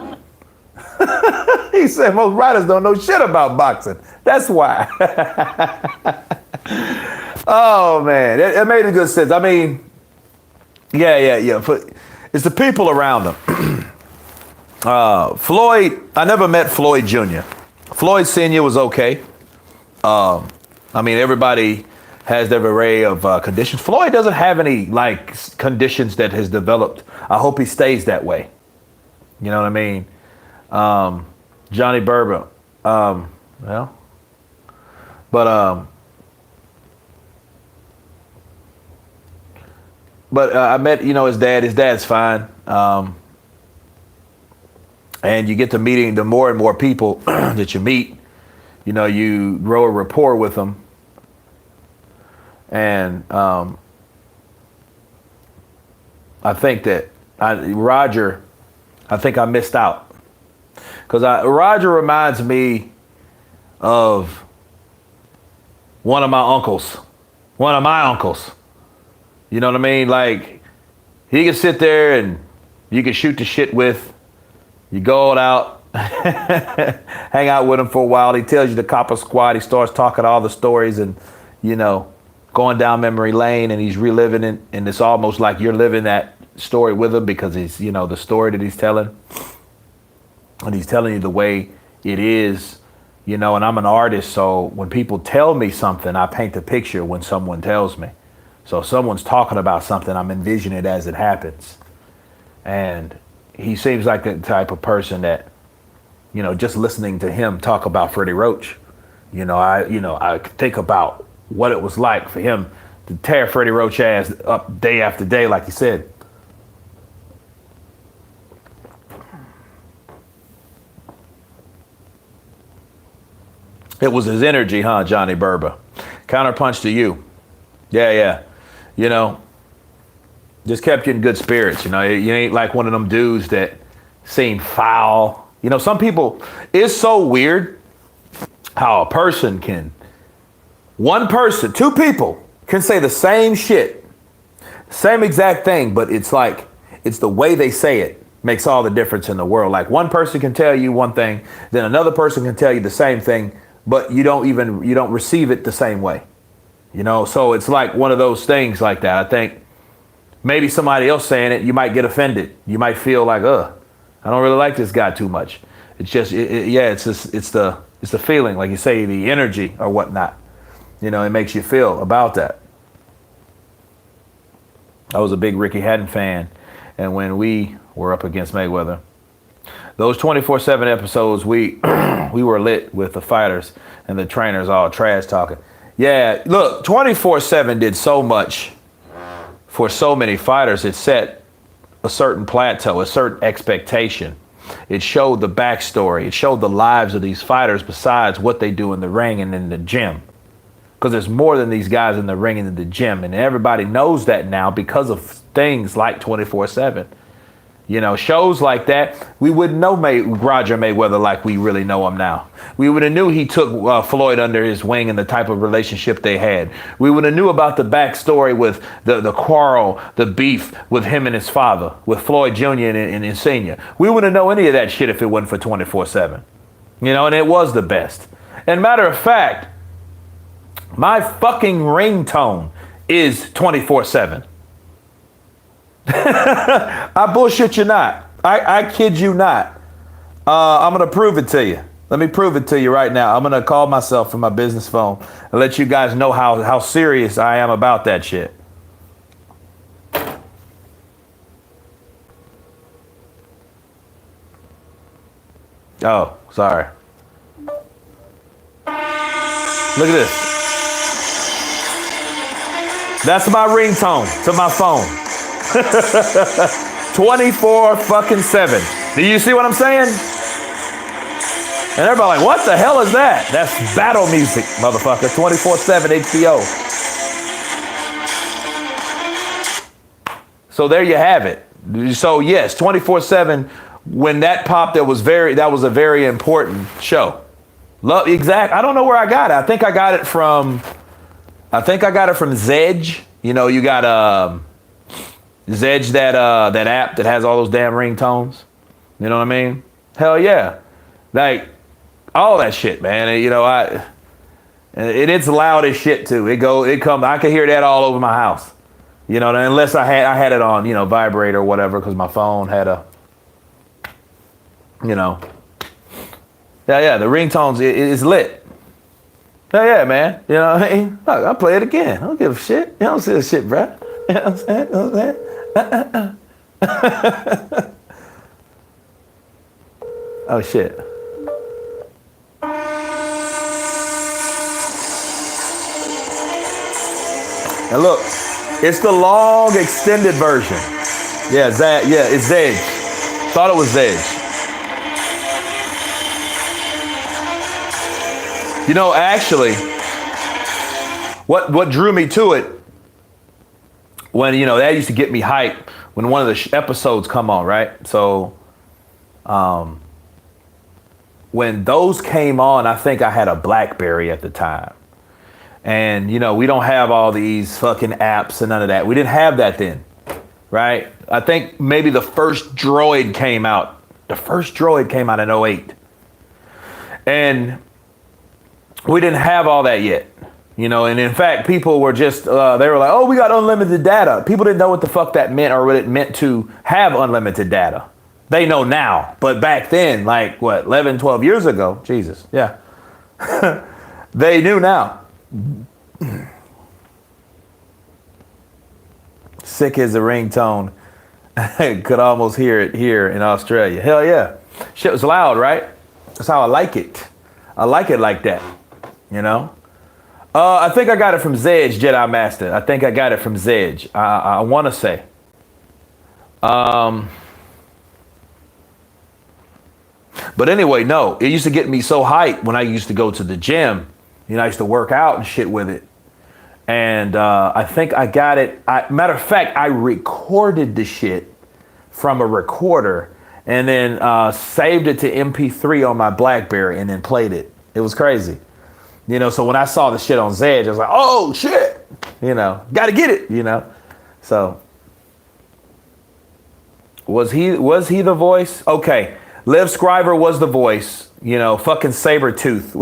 He said most writers don't know shit about boxing. That's why. Oh man, it made a good sense. I mean, yeah. It's the people around him. Floyd, I never met Floyd Jr. Floyd Sr. was okay. I mean, everybody has their array of conditions. Floyd doesn't have any conditions that has developed. I hope he stays that way. You know what I mean? Johnny Berber, I met, his dad. His dad's fine. And you get to meeting the more and more people that you meet, you grow a rapport with them. And I think that Roger, I think I missed out. Because Roger reminds me of one of my uncles. You know what I mean? Like, he can sit there and you can shoot the shit with. You go out, hang out with him for a while. He tells you the copper squad. He starts talking all the stories and, going down memory lane, and he's reliving it. And it's almost like you're living that story with him because he's, the story that he's telling. And he's telling you the way it is, and I'm an artist. So when people tell me something, I paint the picture when someone tells me. So if someone's talking about something, I'm envisioning it as it happens. And he seems like the type of person that, just listening to him talk about Freddie Roach, I think about what it was like for him to tear Freddie Roach ass up day after day, like he said. It was his energy, huh, Johnny Berber? Counterpunch to you. Yeah. you know, just kept you in good spirits. You know, you ain't like one of them dudes that seem foul. You know, some people, it's so weird how a person can, one person, two people can say the same shit, same exact thing, but it's like, it's the way they say it makes all the difference in the world. Like one person can tell you one thing, then another person can tell you the same thing, but you don't receive it the same way. You know, so it's like one of those things like that. I think maybe somebody else saying it, you might get offended. You might feel like, I don't really like this guy too much. It's just, it's the feeling, like you say, the energy or whatnot. You know, it makes you feel about that. I was a big Ricky Hatton fan, and when we were up against Mayweather, those 24/7 episodes, we we were lit with the fighters and the trainers all trash talking. Yeah, look, 24/7 did so much for so many fighters. It set a certain plateau, a certain expectation. It showed the backstory. It showed the lives of these fighters besides what they do in the ring and in the gym. Because there's more than these guys in the ring and in the gym. And everybody knows that now because of things like 24/7. You know, shows like that, we wouldn't know Roger Mayweather like we really know him now. We would have knew he took Floyd under his wing and the type of relationship they had. We would have knew about the backstory with the quarrel, the beef with him and his father, with Floyd Jr. and Senior. We wouldn't know any of that shit if it wasn't for 24/7. You know, and it was the best. And matter of fact, my fucking ringtone is 24/7. I bullshit you not. I kid you not. I'm going to prove it to you. Let me prove it to you right now. I'm going to call myself from my business phone and let you guys know how serious I am about that shit. Oh, sorry. Look at this. That's my ringtone to my phone. 24/7. Do you see what I'm saying? And everybody like, what the hell is that? That's battle music, motherfucker. 24/7 HBO. So there you have it. So yes, 24/7. When that popped, that was a very important show. Exact. I don't know where I got it. I think I got it from Zedge. You know, you got Zedge, that app that has all those damn ringtones. You know what I mean? Hell yeah. Like all that shit, man. And, you know, it's loud as shit too. I could hear that all over my house. You know, unless I had it on, you know, vibrate or whatever, because my phone had a, you know. Yeah, the ringtones is lit. Yeah, man. You know what I mean? Look, I'll play it again. I don't give a shit. You don't see the shit, bro. You know what I'm saying? You know what I'm saying? Oh, shit. And look, it's the long extended version. Yeah, it's Zedge. Thought it was Zedge. You know, actually, what drew me to it, when, you know, that used to get me hyped when one of the episodes come on, right? So, when those came on, I think I had a BlackBerry at the time. And, you know, we don't have all these fucking apps and none of that. We didn't have that then, right? I think maybe the first Droid came out. The first Droid came out in 2008. And we didn't have all that yet. You know, and in fact, people were just, they were like, oh, we got unlimited data. People didn't know what the fuck that meant or what it meant to have unlimited data. They know now. But back then, like, 11, 12 years ago, Jesus, yeah. They knew now. Sick as a ringtone. Could almost hear it here in Australia. Hell yeah. Shit was loud, right? That's how I like it. I like it like that, you know? I think I got it from Zedge, Jedi Master. I think I got it from Zedge. I want to say. But anyway, no. It used to get me so hyped when I used to go to the gym. You know, I used to work out and shit with it. And I think I got it. Matter of fact, I recorded the shit from a recorder and then saved it to MP3 on my BlackBerry and then played it. It was crazy. You know, so when I saw the shit on Zedge, I was like, oh shit, you know, gotta get it, you know. So was he the voice? Okay. Liv Scriver was the voice. You know, fucking Sabretooth.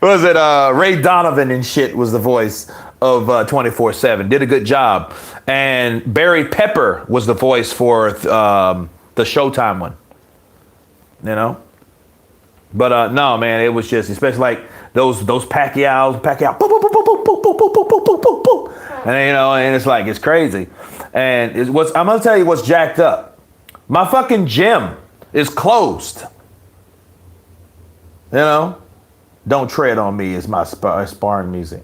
Was it Ray Donovan and shit was the voice of 24/7. Did a good job. And Barry Pepper was the voice for the Showtime one. You know? But no, man, it was just, especially like those Pacquiao, boop, boop, boop, boop, boop, boop, boop, boop, boop, boop, boop, boop. And you know, and it's like, it's crazy. And I'm gonna tell you what's jacked up. My fucking gym is closed. You know, don't tread on me is my sparring music.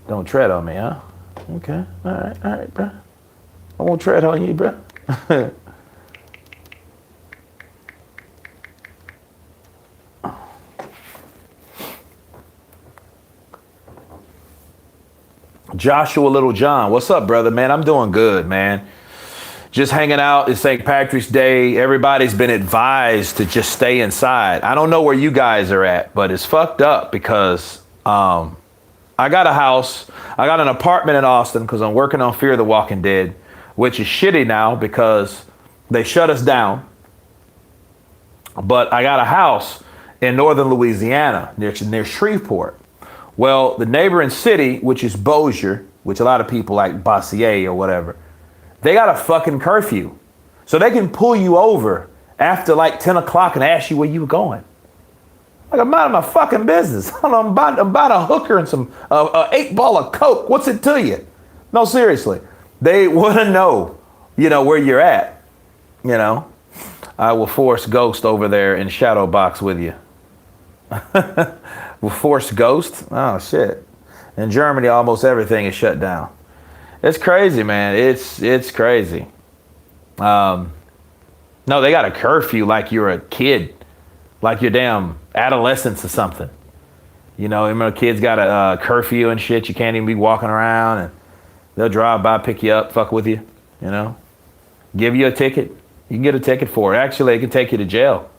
Don't tread on me, huh? Okay, all right, bro. I won't tread on you, bro. Joshua Little John, what's up, brother? Man, I'm doing good, man. Just hanging out. It's St. Patrick's Day. Everybody's been advised to just stay inside. I don't know where you guys are at, but it's fucked up because I got a house. I got an apartment in Austin because I'm working on Fear the Walking Dead, which is shitty now because they shut us down. But I got a house in northern Louisiana near Shreveport. Well, the neighboring city, which is Bossier, which a lot of people like Bossier or whatever, they got a fucking curfew. So they can pull you over after like 10 o'clock and ask you where you were going. Like, I'm minding my fucking business. I'm buying a hooker and some 8 ball of Coke. What's it to you? No, seriously. They want to know, you know, where you're at. You know, I will force Ghost over there in shadow box with you. Will force Ghost? Oh, shit. In Germany, almost everything is shut down. It's crazy, man. It's crazy. No, they got a curfew like you're a kid, like you're damn adolescents or something. You know, remember kids got a curfew and shit. You can't even be walking around, and they'll drive by, pick you up, fuck with you. You know, give you a ticket. You can get a ticket for it. Actually, it can take you to jail.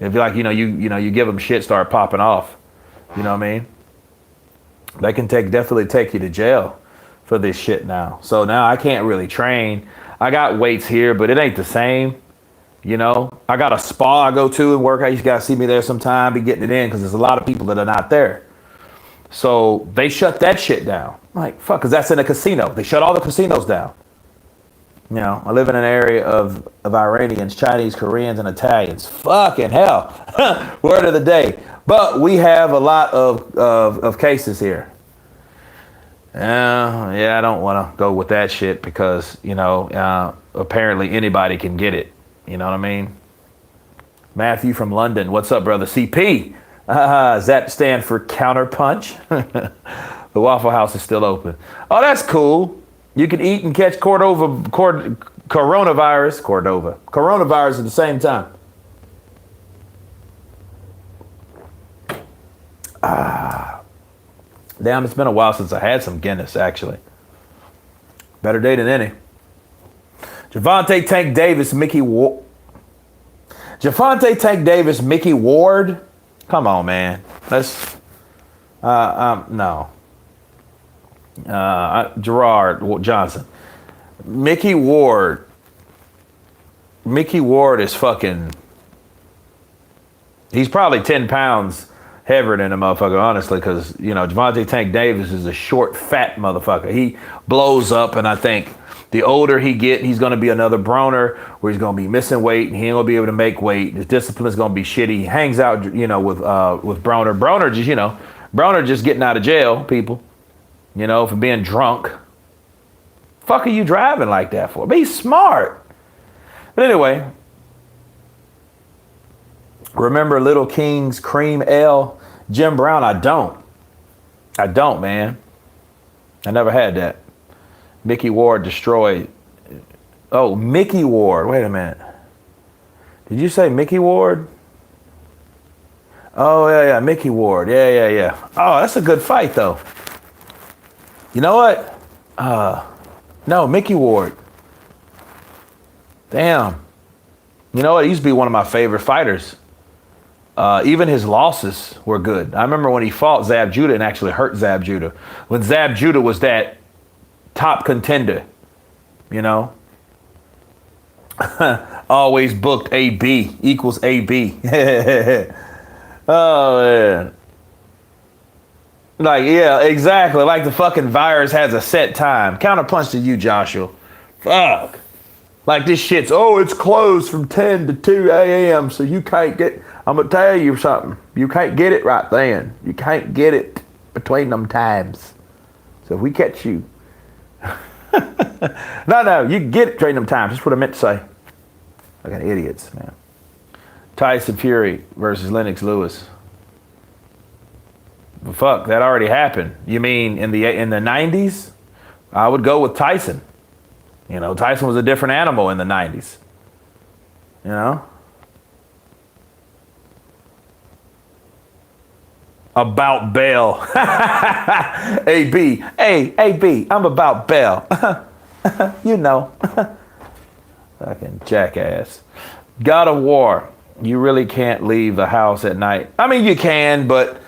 If you like, you give them shit, start popping off. You know what I mean? They can definitely take you to jail for this shit now. So now I can't really train. I got weights here, but it ain't the same. You know, I got a spa I go to and work out. You got to see me there sometime, be getting it in because there's a lot of people that are not there. So they shut that shit down. I'm like, fuck, because that's in a casino. They shut all the casinos down. You know, I live in an area of Iranians, Chinese, Koreans, and Italians. Fucking hell. Word of the day. But we have a lot of cases here. Yeah, I don't want to go with that shit because, you know, apparently anybody can get it. You know what I mean? Matthew from London. What's up, brother? CP. Does that stand for counterpunch? The Waffle House is still open. Oh, that's cool. You can eat and catch coronavirus at the same time. Damn, it's been a while since I had some Guinness, actually. Better day than any. Javante Tank Davis, Mickey Ward. Come on, man. Let's, no. Gerard Johnson. Mickey Ward is fucking, he's probably 10 pounds heavier than a motherfucker, honestly, because, you know, Javante Tank Davis is a short, fat motherfucker. He blows up, and I think the older he get, he's going to be another Broner, where he's going to be missing weight, and he ain't going to be able to make weight. His discipline is going to be shitty. He hangs out, you know, with Broner. Broner just getting out of jail, people. You know, for being drunk. Fuck are you driving like that for? Be smart. But anyway, remember Little King's Cream Ale? Jim Brown, I don't, man. I never had that. Mickey Ward destroyed. Oh, Mickey Ward. Wait a minute. Did you say Mickey Ward? Oh, yeah, Mickey Ward. Yeah. Oh, that's a good fight, though. You know what? No, Mickey Ward. Damn. You know what? He used to be one of my favorite fighters. Even his losses were good. I remember when he fought Zab Judah and actually hurt Zab Judah. When Zab Judah was that top contender, you know? Always booked AB equals AB. Oh, man. Like, yeah, exactly. Like the fucking virus has a set time. Counterpunch to you, Joshua. Fuck. Like this shit's, it's closed from 10 to 2 a.m. So you can't get, I'm going to tell you something. You can't get it right then. You can't get it between them times. So if we catch you. No, you can get it between them times. That's what I meant to say. Fucking idiots, man. Tyson Fury versus Lennox Lewis. But fuck, that already happened. You mean in the 90s? I would go with Tyson. You know, Tyson was a different animal in the 90s. You know? About Bell. AB. Hey, AB, I'm about Bell. You know. Fucking jackass. God of War. You really can't leave the house at night. I mean, you can, but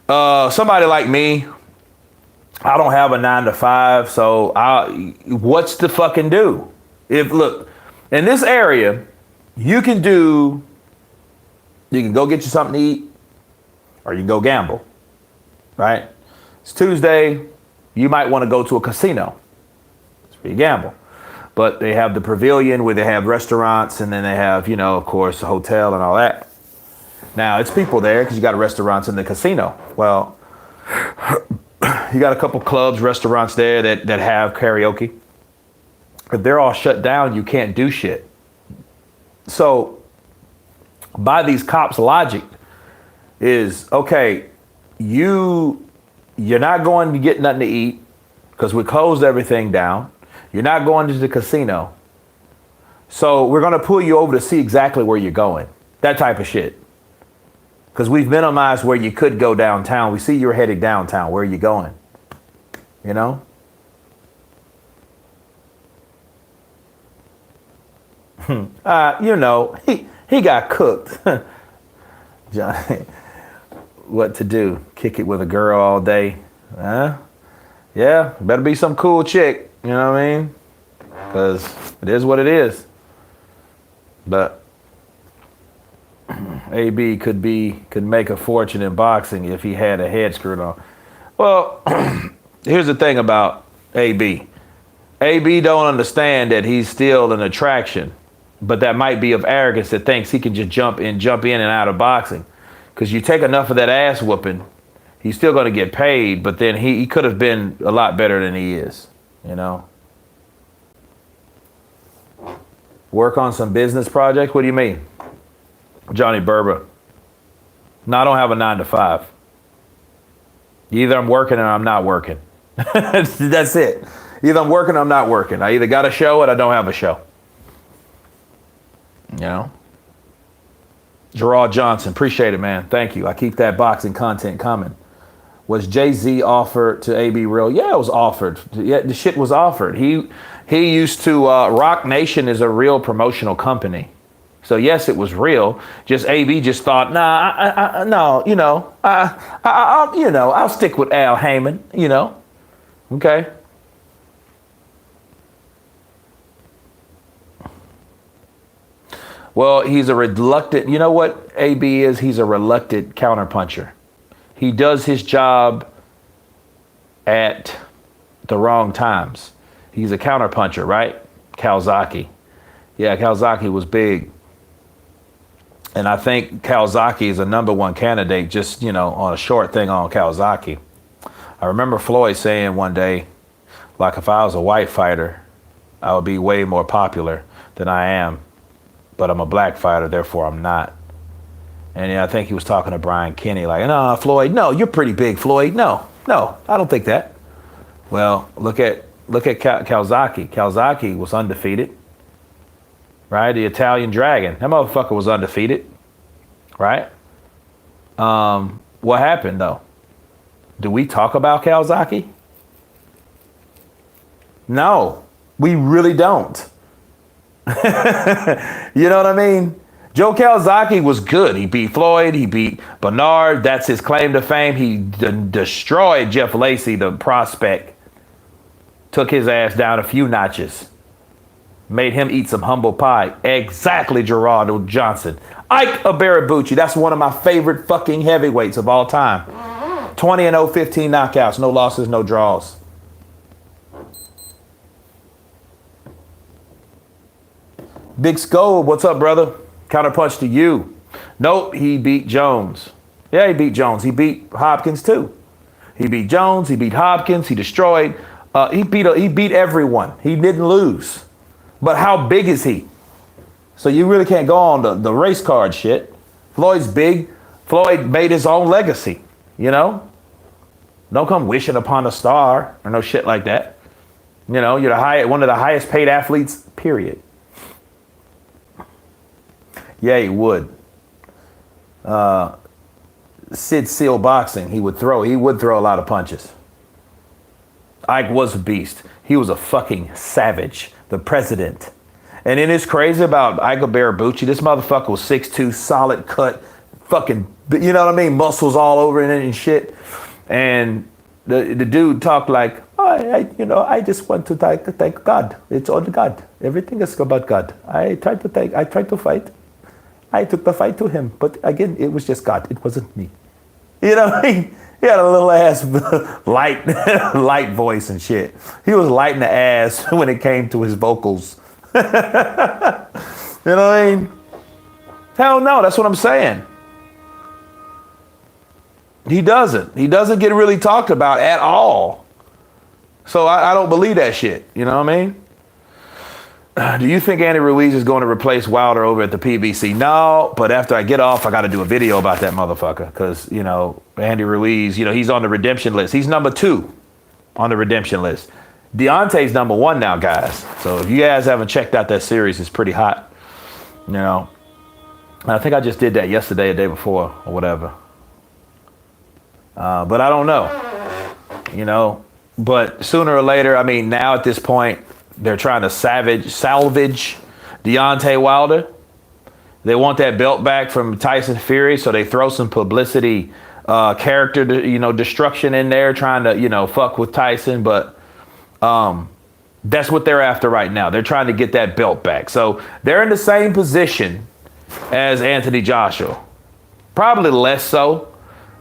somebody like me, I don't have a 9 to 5, so what's to fucking do? Look, in this area, you can go get you something to eat, or you can go gamble, right? It's Tuesday, you might want to go to a casino. That's where you gamble. But they have the pavilion where they have restaurants, and then they have, of course, a hotel and all that. Now, it's people there because you got restaurants in the casino. Well, you got a couple clubs, restaurants there that have karaoke. If they're all shut down, you can't do shit. So, by these cops' logic is, okay, you're not going to get nothing to eat because we closed everything down. You're not going to the casino. So we're going to pull you over to see exactly where you're going. That type of shit. Because we've minimized where you could go downtown. We see you're heading downtown. Where are you going? You know? He got cooked. Johnny, what to do? Kick it with a girl all day? Yeah, better be some cool chick. You know what I mean? Because it is what it is. But AB could make a fortune in boxing if he had a head screwed on. Well, here's the thing about AB. AB don't understand that he's still an attraction, but that might be of arrogance that thinks he can just jump in and out of boxing. Because you take enough of that ass whooping, he's still going to get paid, but then he could have been a lot better than he is. You know, work on some business projects. What do you mean? Johnny Berber. No, I don't have a 9 to 5. Either I'm working or I'm not working. That's it. Either I'm working or I'm not working. I either got a show or I don't have a show. You know? Gerard Johnson. Appreciate it, man. Thank you. I keep that boxing content coming. Was Jay-Z offered to AB real? Yeah, it was offered. Yeah, the shit was offered. He used to, Rock Nation is a real promotional company. So yes, it was real. Just AB just thought, I'll stick with Al Heyman, Okay. Well, he's a reluctant, you know what AB is? He's a reluctant counterpuncher. He does his job at the wrong times. He's a counterpuncher, right? Calzaghe. Yeah, Calzaghe was big. And I think Calzaghe is a #1 candidate just, on a short thing on Calzaghe. I remember Floyd saying one day, like, if I was a white fighter, I would be way more popular than I am. But I'm a black fighter, therefore I'm not. And I think he was talking to Brian Kenny, like, no, Floyd, no, you're pretty big, Floyd. No, I don't think that. Well, look at Calzaghe. Calzaghe was undefeated, right? The Italian Dragon. That motherfucker was undefeated, right? What happened, though? Do we talk about Calzaghe? No, we really don't. You know what I mean? Joe Calzaghe was good. He beat Floyd. He beat Bernard. That's his claim to fame. He destroyed Jeff Lacey, the prospect. Took his ass down a few notches. Made him eat some humble pie. Exactly, Gerardo Johnson. Ike Abarabucci. That's one of my favorite fucking heavyweights of all time. 20-0, 15 knockouts. No losses, no draws. Big Skull, what's up, brother? Counterpunch to you. Nope, he beat Jones. Yeah, he beat Jones. He beat Hopkins too. He beat Jones. He beat Hopkins. He destroyed. He beat everyone. He didn't lose. But how big is he? So you really can't go on the race card shit. Floyd's big. Floyd made his own legacy. You know? Don't come wishing upon a star or no shit like that. You know, you're one of the highest paid athletes, period. Yeah, he would. Sid Seal boxing, he would throw a lot of punches. Ike was a beast. He was a fucking savage. The president. And it is crazy about Ike Abarabucci. This motherfucker was 6'2", solid cut, fucking, you know what I mean? Muscles all over it and shit. And the dude talked like, I just want to thank God. It's all God. Everything is about God. I tried to fight. I took the fight to him, but again, it was just God. It wasn't me. You know what I mean? He had a little ass light voice and shit. He was light in the ass when it came to his vocals. You know what I mean? Hell no, that's what I'm saying. He doesn't get really talked about at all. So I don't believe that shit. You know what I mean? Do you think Andy Ruiz is going to replace Wilder over at the PBC? No, but after I get off, I got to do a video about that motherfucker. Because, you know, Andy Ruiz, you know, he's on the redemption list. He's number 2 on the redemption list. Deontay's number 1 now, guys. So if you guys haven't checked out that series, it's pretty hot. You know, I think I just did that yesterday, the day before, or whatever. But I don't know, you know. But sooner or later, I mean, now at this point, they're trying to salvage Deontay Wilder. They want that belt back from Tyson Fury, so they throw some publicity, character, destruction in there, trying to, fuck with Tyson. But that's what they're after right now. They're trying to get that belt back. So they're in the same position as Anthony Joshua. Probably less so,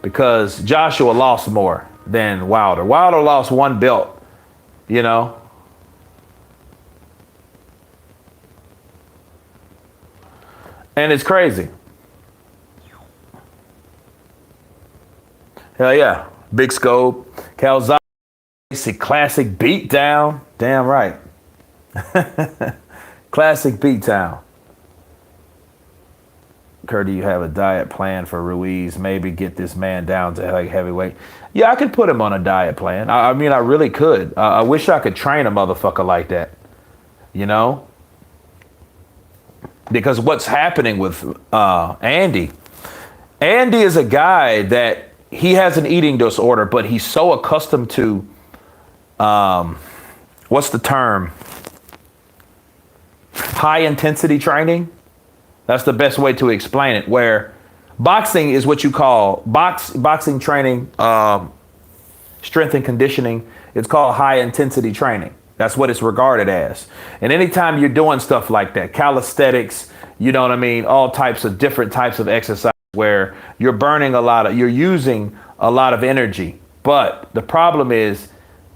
because Joshua lost more than Wilder. Wilder lost 1 belt, you know. And it's crazy. Hell yeah. Big scope. Calzaghe. Classic beatdown. Damn right. Classic beatdown. Kurt, do you have a diet plan for Ruiz? Maybe get this man down to like heavyweight. Yeah, I could put him on a diet plan. I mean, I really could. I wish I could train a motherfucker like that. You know? Because what's happening with Andy is a guy that he has an eating disorder, but he's so accustomed to, what's the term? High intensity training. That's the best way to explain it, where boxing is what you call boxing training, strength and conditioning. It's called high intensity training. That's what it's regarded as. And anytime you're doing stuff like that, calisthenics, you know what I mean? All types of different types of exercise where you're you're using a lot of energy. But the problem is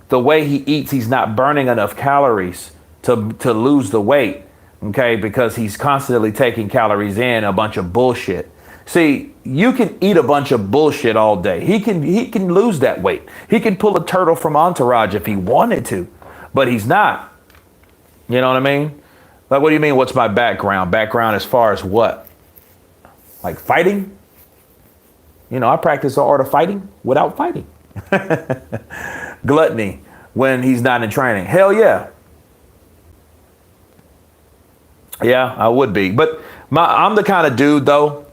the way he eats, he's not burning enough calories to lose the weight. Okay, because he's constantly taking calories in a bunch of bullshit. See, you can eat a bunch of bullshit all day. He can lose that weight. He can pull a turtle from Entourage if he wanted to. But he's not. You know what I mean? Like, what do you mean, what's my background? Background as far as what? Like fighting? You know, I practice the art of fighting without fighting. Gluttony when he's not in training. Hell yeah. Yeah, I would be. But I'm the kind of dude, though,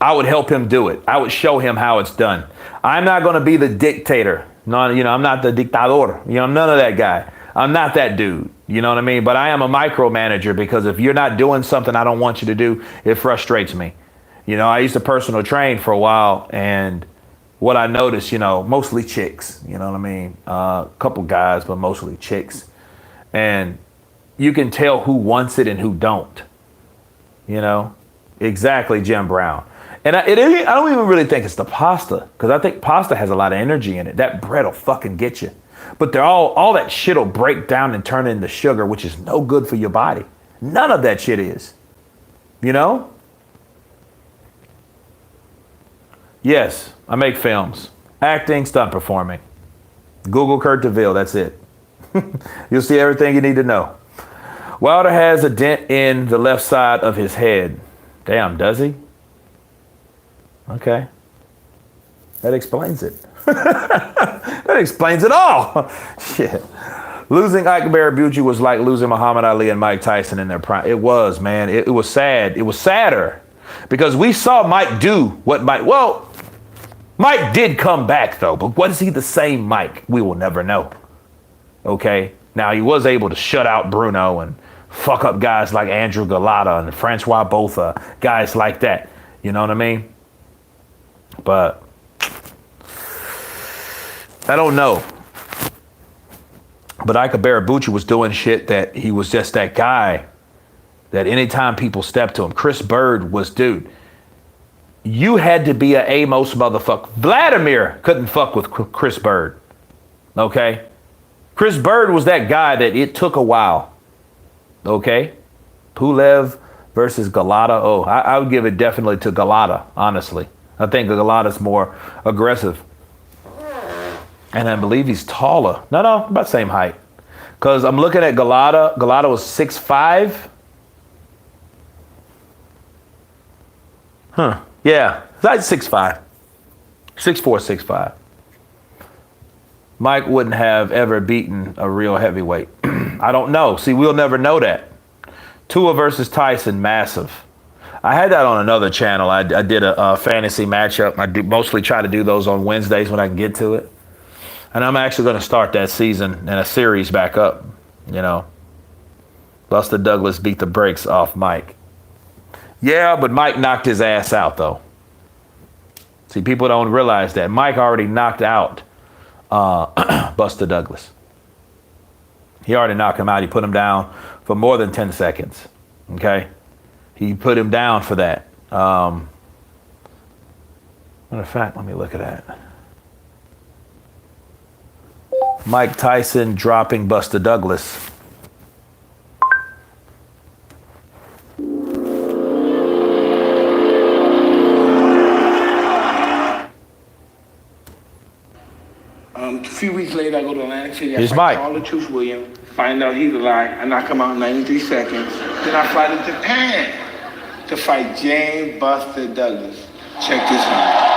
I would help him do it. I would show him how it's done. I'm not going to be the dictator. No, I'm not the dictador. I'm none of that guy. I'm not that dude. You know what I mean? But I am a micromanager because if you're not doing something I don't want you to do, it frustrates me. You know, I used to personal train for a while, and what I noticed, you know, mostly chicks, you know what I mean? A couple guys, but mostly chicks. And you can tell who wants it and who don't. You know? Exactly, Jim Brown. And I don't even really think it's the pasta, because I think pasta has a lot of energy in it. That bread will fucking get you. But they're all that shit will break down and turn into sugar, which is no good for your body. None of that shit is. You know? Yes, I make films. Acting, stunt performing. Google Kurt DeVille, that's it. You'll see everything you need to know. Wilder has a dent in the left side of his head. Damn, does he? Okay. That explains it. That explains it all. Shit. Losing Ike Barabucci was like losing Muhammad Ali and Mike Tyson in their prime. It was, man. It was sad. It was sadder because we saw Mike do what Mike did come back though, but was he the same Mike? We will never know. Okay. Now he was able to shut out Bruno and fuck up guys like Andrew Galata and Francois Botha, guys like that. You know what I mean? But I don't know. But Ike Barabucci was doing shit that he was just that guy that anytime people stepped to him, Chris Bird was, dude, you had to be a Amos motherfucker. Vladimir couldn't fuck with Chris Bird. Okay? Chris Bird was that guy that it took a while. Okay? Pulev versus Galata. Oh, I would give it definitely to Galata, honestly. I think Galata's more aggressive. And I believe he's taller. No, about the same height. Because I'm looking at Galata. Galata was 6'5". Huh. Yeah, that's 6'5". 6'4", 6'5". Mike wouldn't have ever beaten a real heavyweight. I don't know. See, we'll never know that. Tua versus Tyson, massive. I had that on another channel. I did a fantasy matchup. I mostly try to do those on Wednesdays when I can get to it. And I'm actually going to start that season and a series back up, you know. Buster Douglas beat the brakes off Mike. Yeah, but Mike knocked his ass out, though. See, people don't realize that. Mike already knocked out Buster Douglas. He already knocked him out. He put him down for more than 10 seconds, okay? He put him down for that. Matter of fact, let me look at that. Mike Tyson dropping Buster Douglas. A few weeks later, I go to Atlantic City. Here's I Mike. call the Truth William, find out he's alive. I knock him out in 93 seconds. Then I fly to Japan to fight James Buster Douglas. Check this out.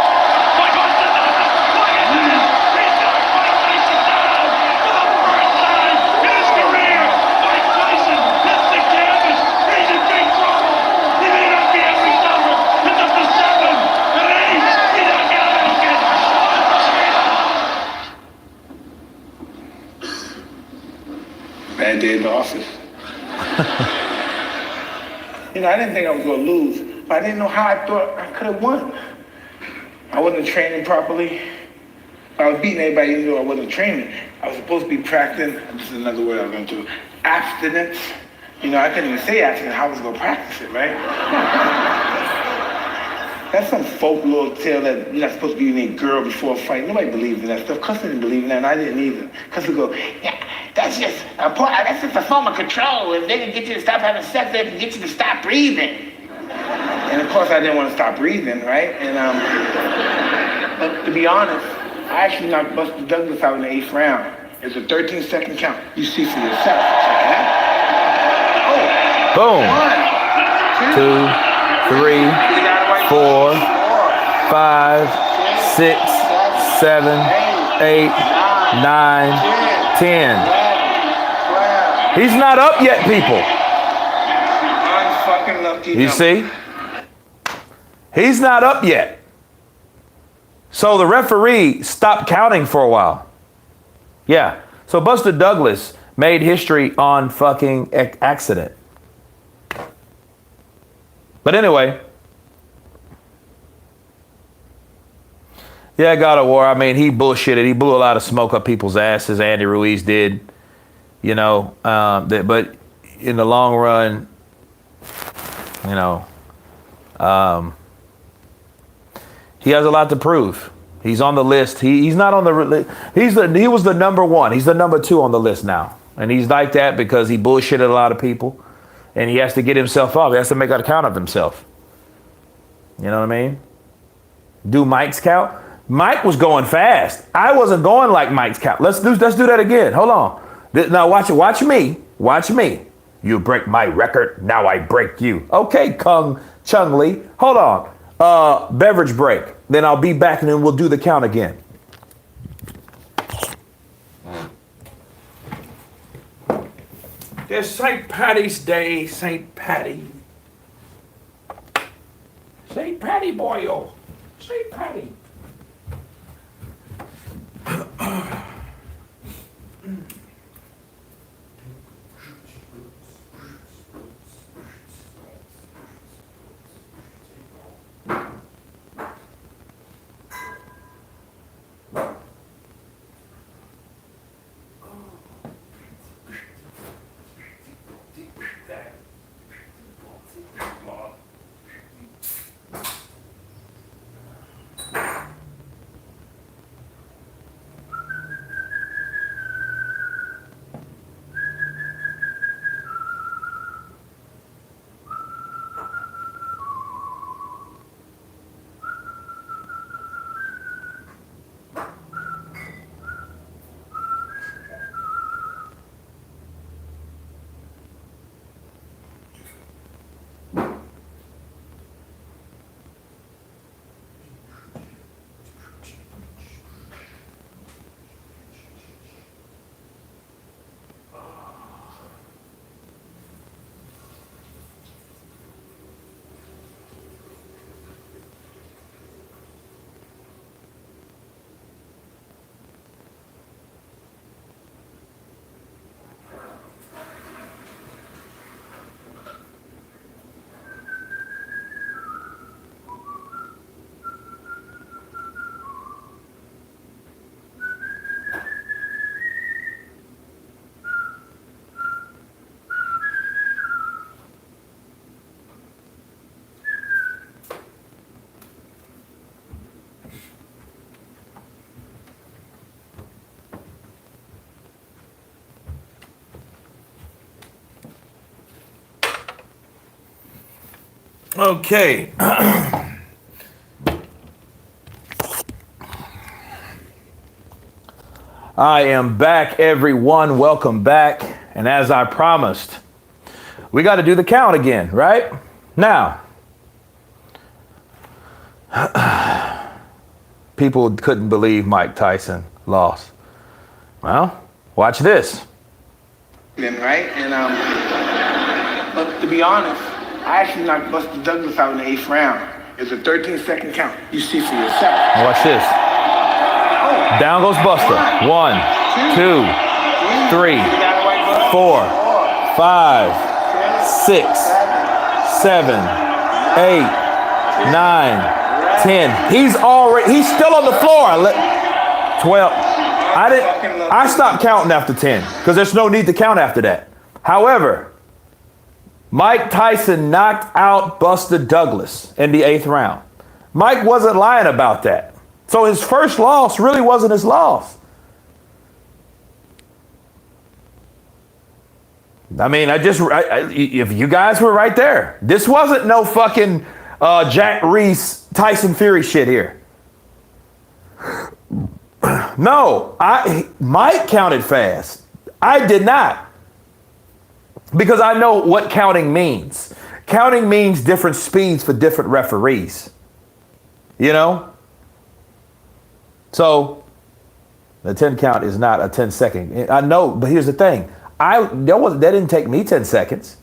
Bad day at the office. You know, I didn't think I was going to lose, but I didn't know how I thought I could have won. I wasn't training properly. I was beating everybody even though I wasn't training. I was supposed to be practicing, this is another word I was going to do, abstinence. You know, I couldn't even say abstinence, how I was going to practice it, right? That's some folklore tale that you're not supposed to be with any girl before a fight. Nobody believes in that stuff. Cuz didn't believe in that, and I didn't either. Cuz would go, yeah, that's just a form of control. If they can get you to stop having sex, they can get you to stop breathing. And of course, I didn't want to stop breathing, right? And but to be honest, I actually knocked Buster Douglas out in the 8th round. It's a 13-second count. You see for yourself. Check it out. Oh. Boom. 1, 2, 3, 4, 5, 6, 7, 8, 9, 10. He's not up yet, people. You see? He's not up yet. So the referee stopped counting for a while. Yeah. So Buster Douglas made history on fucking accident. But anyway, yeah, God of War. I mean, he bullshitted. He blew a lot of smoke up people's asses. Andy Ruiz did, you know. But in the long run, you know, he has a lot to prove. He's on the list. He's not on the. He was the number one. He's the number two on the list now, and he's like that because he bullshitted a lot of people, and he has to get himself up. He has to make an account of himself. You know what I mean? Do Mike's count? Mike was going fast. I wasn't going like Mike's count. Let's do that again. Hold on. Now watch it. Watch me. Watch me. You break my record. Now I break you. Okay, Chung Lee. Hold on. Beverage break. Then I'll be back and then we'll do the count again. It's St. Patty's Day, St. Patty. St. Patty Boyle. St. Patty. Okay. I am back, everyone. Welcome back. And as I promised, we got to do the count again, right? Now, people couldn't believe Mike Tyson lost. Well, watch this. Right? And but to be honest, I actually knocked Buster Douglas out in the 8th round. It's a 13-second count. You see for yourself. Now watch this. Down goes Buster. 1, 2, 3, 4, 5, 6, 7, 8, 9, 10. He's still on the floor. 12. I stopped counting after 10 because there's no need to count after that. However, Mike Tyson knocked out Buster Douglas in the 8th round. Mike wasn't lying about that. So his first loss really wasn't his loss. I mean, if you guys were right there, this wasn't no fucking Jack Reese, Tyson Fury shit here. No, Mike counted fast. I did not. Because I know what counting means. Counting means different speeds for different referees. You know? So, the 10 count is not a 10-second. I know, but here's the thing. That didn't take me 10 seconds.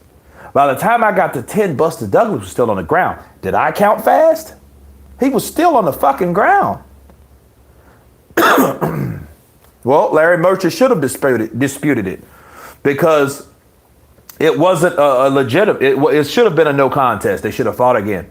By the time I got to 10, Buster Douglas was still on the ground. Did I count fast? He was still on the fucking ground. Well, Larry Merchant should have disputed it. because it wasn't a legitimate. It should have been a no contest. They should have fought again.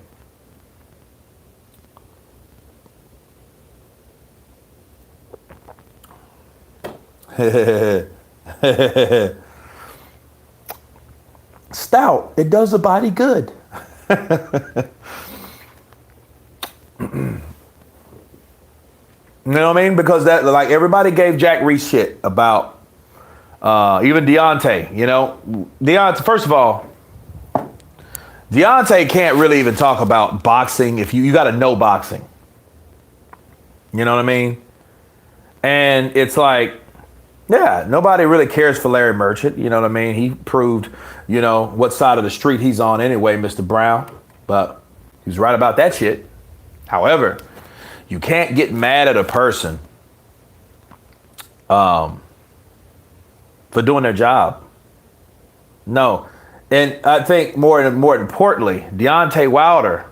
Stout. It does the body good. You know what I mean? Because that, like, everybody gave Jack Reese shit about even Deontay. You know, Deontay. First of all, Deontay can't really even talk about boxing if you got to know boxing. You know what I mean? And it's like, yeah, nobody really cares for Larry Merchant. You know what I mean? He proved, you know, what side of the street he's on anyway, Mr. Brown. But he's right about that shit. However, you can't get mad at a person for doing their job. No. And I think more importantly, Deontay Wilder.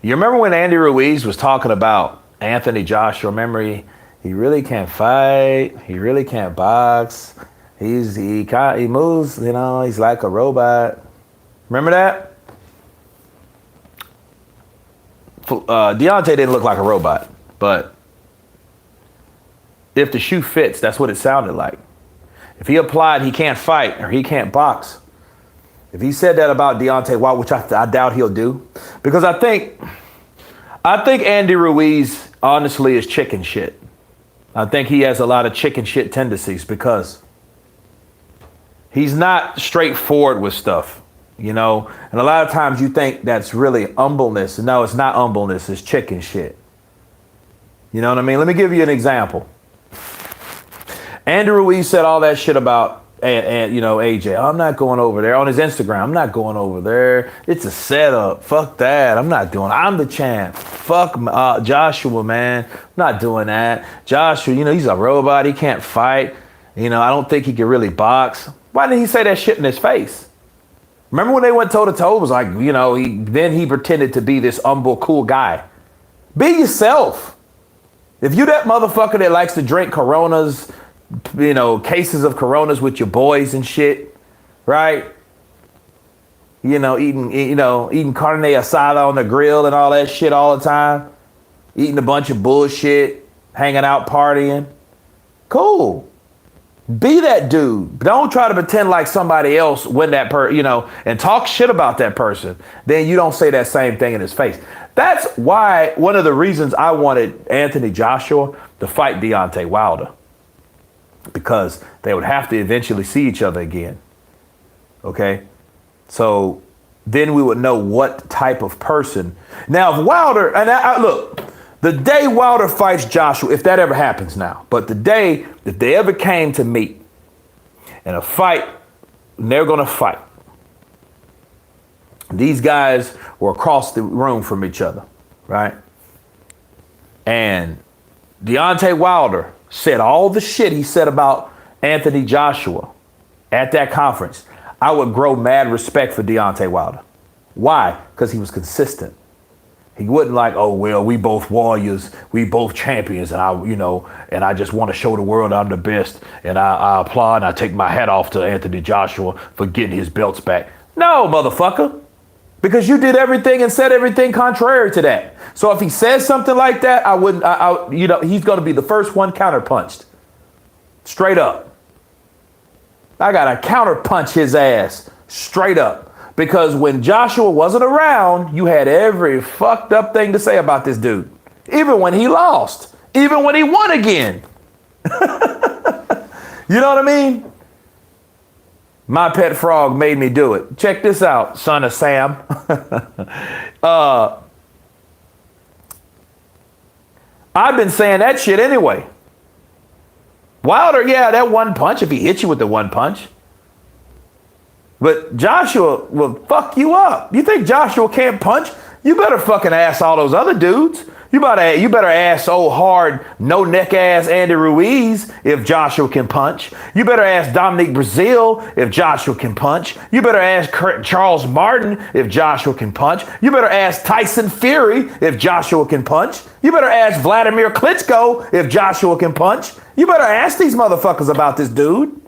You remember when Andy Ruiz was talking about Anthony Joshua? Remember he really can't fight. He really can't box. He moves, you know, he's like a robot. Remember that? Deontay didn't look like a robot, but if the shoe fits, that's what it sounded like. If he applied, he can't fight or he can't box. If he said that about Deontay Wilder, which I doubt he'll do, because I think Andy Ruiz honestly is chicken shit. I think he has a lot of chicken shit tendencies because he's not straightforward with stuff. You know, and a lot of times you think that's really humbleness. No, it's not humbleness. It's chicken shit. You know what I mean? Let me give you an example. Andy Ruiz said all that shit about, you know, AJ. I'm not going over there on his Instagram. I'm not going over there. It's a setup. Fuck that. I'm the champ. Fuck Joshua, man. I'm not doing that. Joshua, you know, he's a robot. He can't fight. You know, I don't think he can really box. Why didn't he say that shit in his face? Remember when they went toe-to-toe? It was like, you know, he pretended to be this humble, cool guy. Be yourself. If you that motherfucker that likes to drink Coronas, you know, cases of Coronas with your boys and shit, right? You know, eating carne asada on the grill and all that shit all the time. Eating a bunch of bullshit, hanging out, partying. Cool. Be that dude. Don't try to pretend like somebody else when that and talk shit about that person. Then you don't say that same thing in his face. That's why one of the reasons I wanted Anthony Joshua to fight Deontay Wilder. Because they would have to eventually see each other again. Okay? So then we would know what type of person. Now, if Wilder, and look, the day Wilder fights Joshua, if that ever happens now, but the day if they ever came to meet in a fight, and they're going to fight. These guys were across the room from each other, right? And Deontay Wilder said all the shit he said about Anthony Joshua at that conference. I would grow mad respect for Deontay Wilder. Why? Because he was consistent. He wouldn't like, oh, well, we both warriors, we both champions, and I just want to show the world I'm the best, and I applaud and I take my hat off to Anthony Joshua for getting his belts back. No, motherfucker, because you did everything and said everything contrary to that. So if he says something like that, he's going to be the first one counterpunched. Straight up. I got to counterpunch his ass straight up. Because when Joshua wasn't around, you had every fucked up thing to say about this dude. Even when he lost. Even when he won again. You know what I mean? My pet frog made me do it. Check this out, son of Sam. I've been saying that shit anyway. Wilder, yeah, that one punch, if he hit you with the one punch. But Joshua will fuck you up. You think Joshua can't punch? You better fucking ask all those other dudes. You better ask old hard, no neck ass Andy Ruiz if Joshua can punch. You better ask Dominique Brazil if Joshua can punch. You better ask Charles Martin if Joshua can punch. You better ask Tyson Fury if Joshua can punch. You better ask Vladimir Klitschko if Joshua can punch. You better ask these motherfuckers about this dude.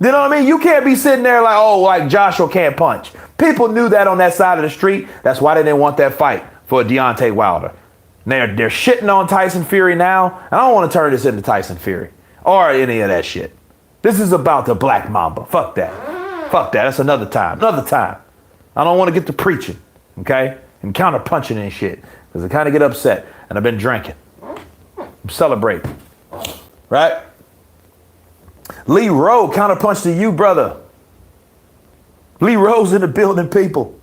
You know what I mean? You can't be sitting there like, oh, like Joshua can't punch. People knew that on that side of the street. That's why they didn't want that fight for Deontay Wilder. They're shitting on Tyson Fury now. And I don't want to turn this into Tyson Fury or any of that shit. This is about the Black Mamba. Fuck that. Fuck that. That's another time. Another time. I don't want to get to preaching, okay? And counter punching and shit. Because I kind of get upset. And I've been drinking. I'm celebrating. Right? Lee Rowe counterpunch to you, brother. Lee Rowe's in the building, people.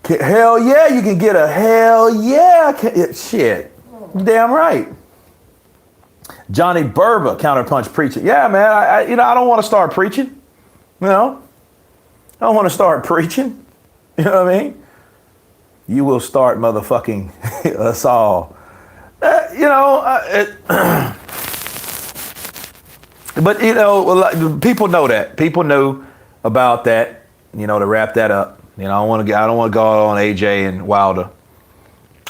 Hell yeah, you can get a hell yeah. Shit. Damn right. Johnny Berba counterpunch preaching. Yeah, man. I don't want to start preaching. You know? I don't want to start preaching. You know what I mean? You will start motherfucking us all. But, you know, people know that. People knew about that, you know, to wrap that up. You know, I don't want to go on AJ and Wilder.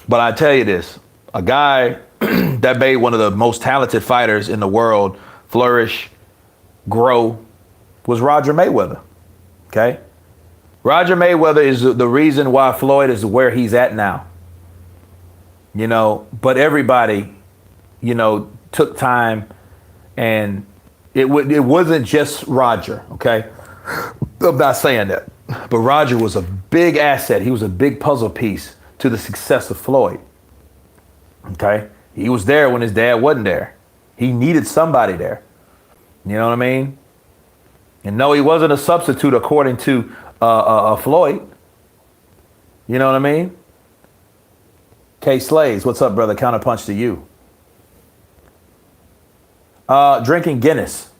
But I tell you this, a guy that made one of the most talented fighters in the world flourish, grow, was Roger Mayweather. Okay? Roger Mayweather is the reason why Floyd is where he's at now. You know, but everybody, you know, took time, and it wasn't just Roger, okay? I'm not saying that. But Roger was a big asset. He was a big puzzle piece to the success of Floyd. Okay? He was there when his dad wasn't there. He needed somebody there. You know what I mean? And no, he wasn't a substitute according to Floyd. You know what I mean? K Slays, what's up, brother? Counterpunch to you. Drinking Guinness.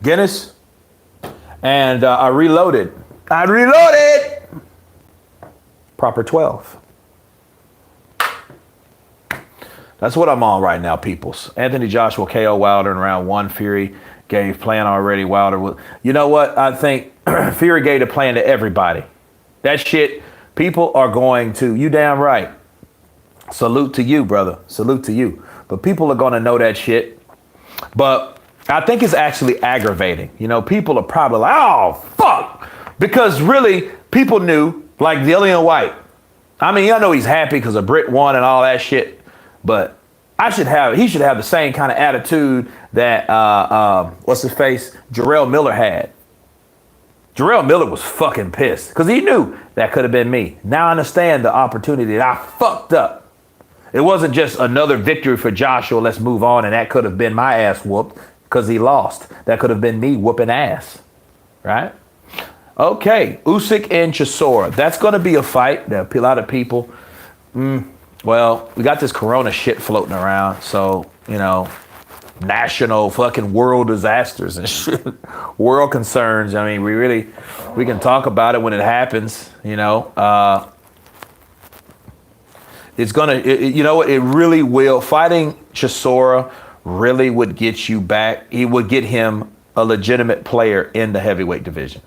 Guinness. And I reloaded. Proper 12. That's what I'm on right now, peoples. Anthony Joshua KO Wilder in round 1. Fury gave plan already. Wilder will. You know what? I think Fury gave a plan to everybody. That shit, people are going to, you damn right. Salute to you, brother. Salute to you. But people are going to know that shit. But I think it's actually aggravating. You know, people are probably like, oh, fuck. Because really, people knew, like Dillian White. I mean, I know he's happy because of Britt won and all that shit. But he should have the same kind of attitude that, what's his face? Jarrell Miller had. Jarrell Miller was fucking pissed because he knew that could have been me. Now I understand the opportunity that I fucked up. It wasn't just another victory for Joshua. Let's move on. And that could have been my ass whooped because he lost. That could have been me whooping ass. Right? Okay. Usyk and Chisora. That's going to be a fight. There are a lot of people. Well, we got this corona shit floating around. So, you know, national fucking world disasters and shit. World concerns. I mean, we can talk about it when it happens, you know. It's gonna, you know what? It really will. Fighting Chisora really would get you back. It would get him a legitimate player in the heavyweight division.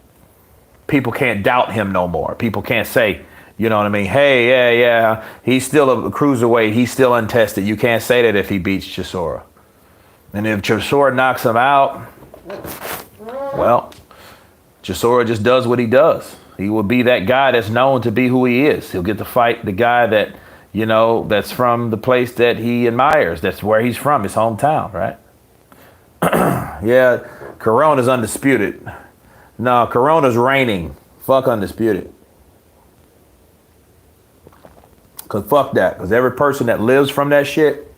People can't doubt him no more. People can't say, you know what I mean? Hey, yeah, he's still a cruiserweight. He's still untested. You can't say that if he beats Chisora. And if Chisora knocks him out, well, Chisora just does what he does. He will be that guy that's known to be who he is. He'll get to fight the guy that, you know, that's from the place that he admires. That's where he's from, his hometown, right? Yeah, Corona's undisputed. No, Corona's reigning. Fuck undisputed. Because fuck that. Because every person that lives from that shit,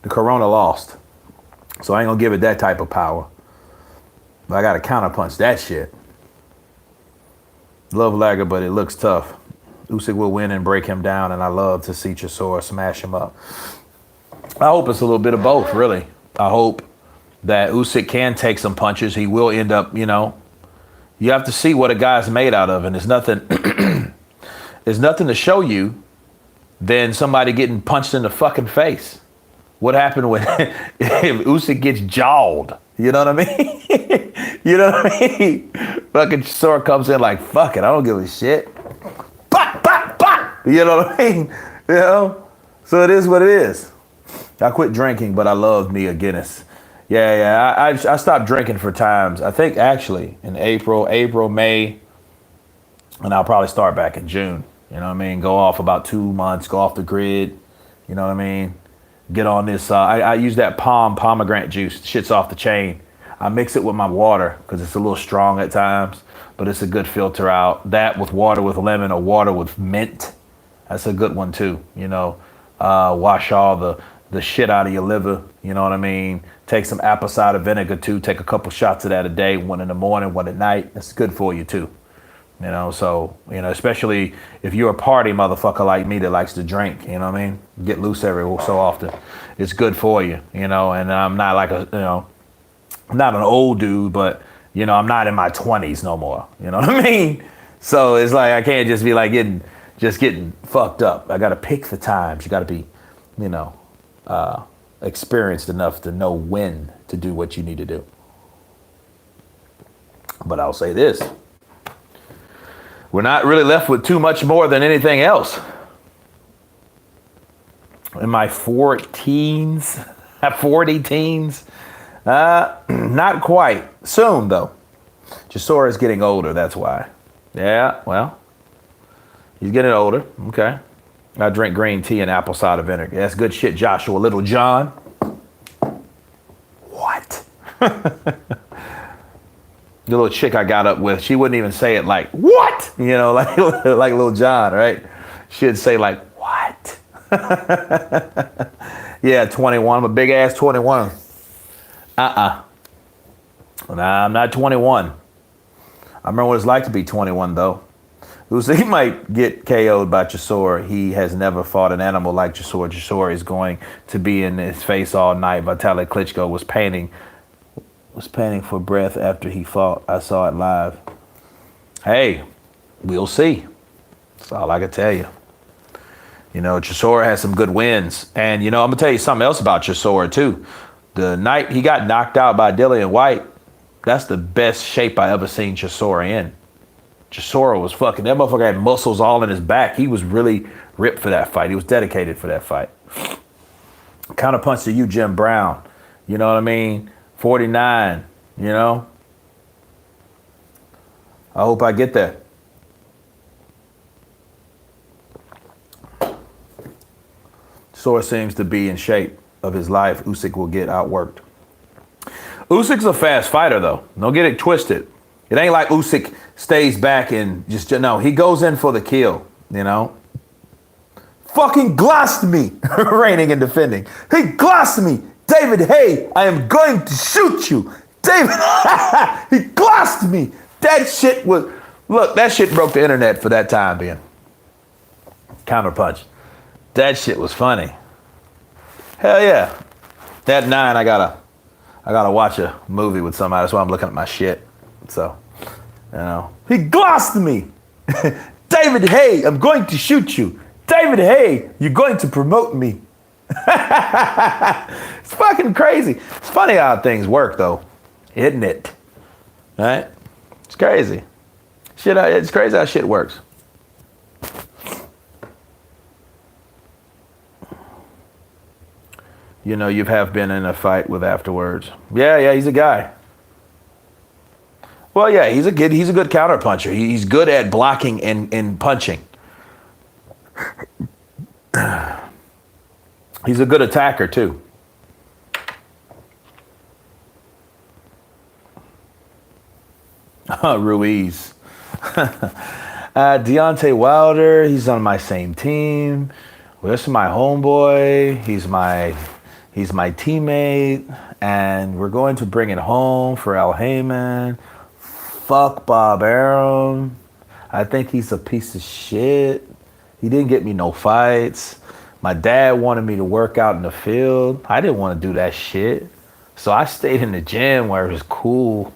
the Corona lost. So I ain't going to give it that type of power. But I got to counterpunch that shit. Love Lager, but it looks tough. Usyk will win and break him down, and I love to see Chisora smash him up. I hope it's a little bit of both, really. I hope that Usyk can take some punches. He will end up, you know, you have to see what a guy's made out of, and there's nothing, there's nothing to show you than somebody getting punched in the fucking face. What happened when if Usyk gets jawed? You know what I mean? You know what I mean? Fucking Chisora comes in like, fuck it, I don't give a shit. Bah, bah, bah. You know what I mean? You know? So it is what it is. I quit drinking, but I love me a Guinness. Yeah. I stopped drinking for times. I think actually in April, May, and I'll probably start back in June. You know what I mean? Go off about 2 months, go off the grid. You know what I mean? Get on this. I use that pomegranate juice. Shit's off the chain. I mix it with my water because it's a little strong at times, but it's a good filter out. That with water with lemon or water with mint. That's a good one too. You know, wash all the shit out of your liver. You know what I mean? Take some apple cider vinegar too. Take a couple shots of that a day, one in the morning, one at night. That's good for you too. You know, so, you know, especially if you're a party motherfucker like me that likes to drink, you know what I mean? Get loose every so often. It's good for you, you know, and I'm not like I'm not an old dude, but, you know, I'm not in my 20s no more. You know what I mean? So it's like I can't just be like getting fucked up. I got to pick the times. You got to be, you know, experienced enough to know when to do what you need to do. But I'll say this. We're not really left with too much more than anything else. In my 40 teens, not quite. Soon, though. Chisora is getting older, that's why. Yeah, well, he's getting older. Okay. I drink green tea and apple cider vinegar. That's good shit, Joshua Little John. What? The little chick I got up with, she wouldn't even say it like, what? You know, like Little John, right? She'd say like, what? Yeah, 21. I'm a big ass 21. Nah, I'm not 21. I remember what it's like to be 21, though. He might get KO'd by Chisora. He has never fought an animal like Chisora. Chisora is going to be in his face all night. Vitaly Klitschko was panting for breath after he fought. I saw it live. Hey, we'll see. That's all I can tell you. You know, Chisora has some good wins. And, you know, I'm going to tell you something else about Chisora, too. The night he got knocked out by Dillian White, that's the best shape I ever seen Chisora in. Chisora was fucking, that motherfucker had muscles all in his back. He was really ripped for that fight. He was dedicated for that fight. Counterpunch to you, Jim Brown. You know what I mean? 49, you know? I hope I get that. Chisora seems to be in shape of his life. Usyk will get outworked. Usyk's a fast fighter, though. Don't get it twisted. It ain't like Usyk stays back and just, no, he goes in for the kill, you know? Fucking glossed me, reigning and defending. He glossed me. David, hey, I am going to shoot you. David, he glossed me. That shit was, look, that shit broke the internet for that time being. Counterpunch. That shit was funny. Hell yeah. That 9, I gotta watch a movie with somebody. That's why I'm looking at my shit. So, you know, he glossed me. David, hey, I'm going to shoot you. David, hey, you're going to promote me. It's fucking crazy. It's funny how things work, though, isn't it? Right? It's crazy. Shit, it's crazy how shit works. You know, you have been in a fight with afterwards. Yeah, he's a guy. Well, yeah, he's a good counter puncher. He's good at blocking and punching. He's a good attacker, too. Ruiz. Deontay Wilder, he's on my same team. Well, this is my homeboy. He's my teammate. And we're going to bring it home for Al Heyman. Fuck Bob Arum. I think he's a piece of shit. He didn't get me no fights. My dad wanted me to work out in the field. I didn't want to do that shit. So I stayed in the gym where it was cool.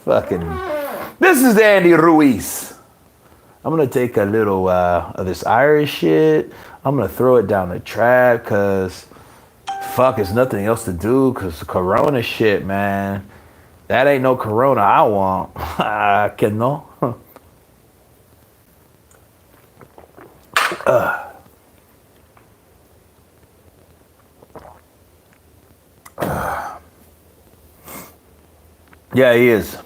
Fucking. This is Andy Ruiz. I'm going to take a little of this Irish shit. I'm going to throw it down the track because fuck, there's nothing else to do because the Corona shit, man. That ain't no Corona I want. Que no. Yeah, he is.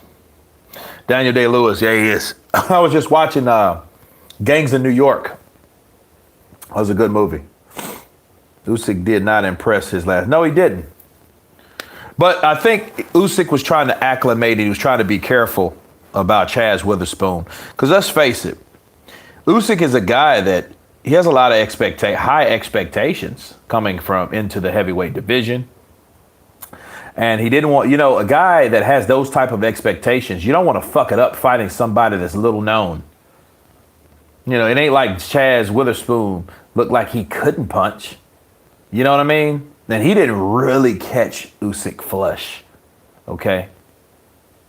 Daniel Day-Lewis, yeah, he is. I was just watching Gangs in New York. That was a good movie. Usyk did not impress his last. No, he didn't. But I think Usyk was trying to acclimate. He was trying to be careful about Chaz Witherspoon. Because let's face it, Usyk is a guy that he has a lot of high expectations coming from into the heavyweight division. And he didn't want, a guy that has those type of expectations, you don't want to fuck it up fighting somebody that's little known. It ain't like Chaz Witherspoon looked like he couldn't punch. You know what I mean? And he didn't really catch Usyk flush. Okay?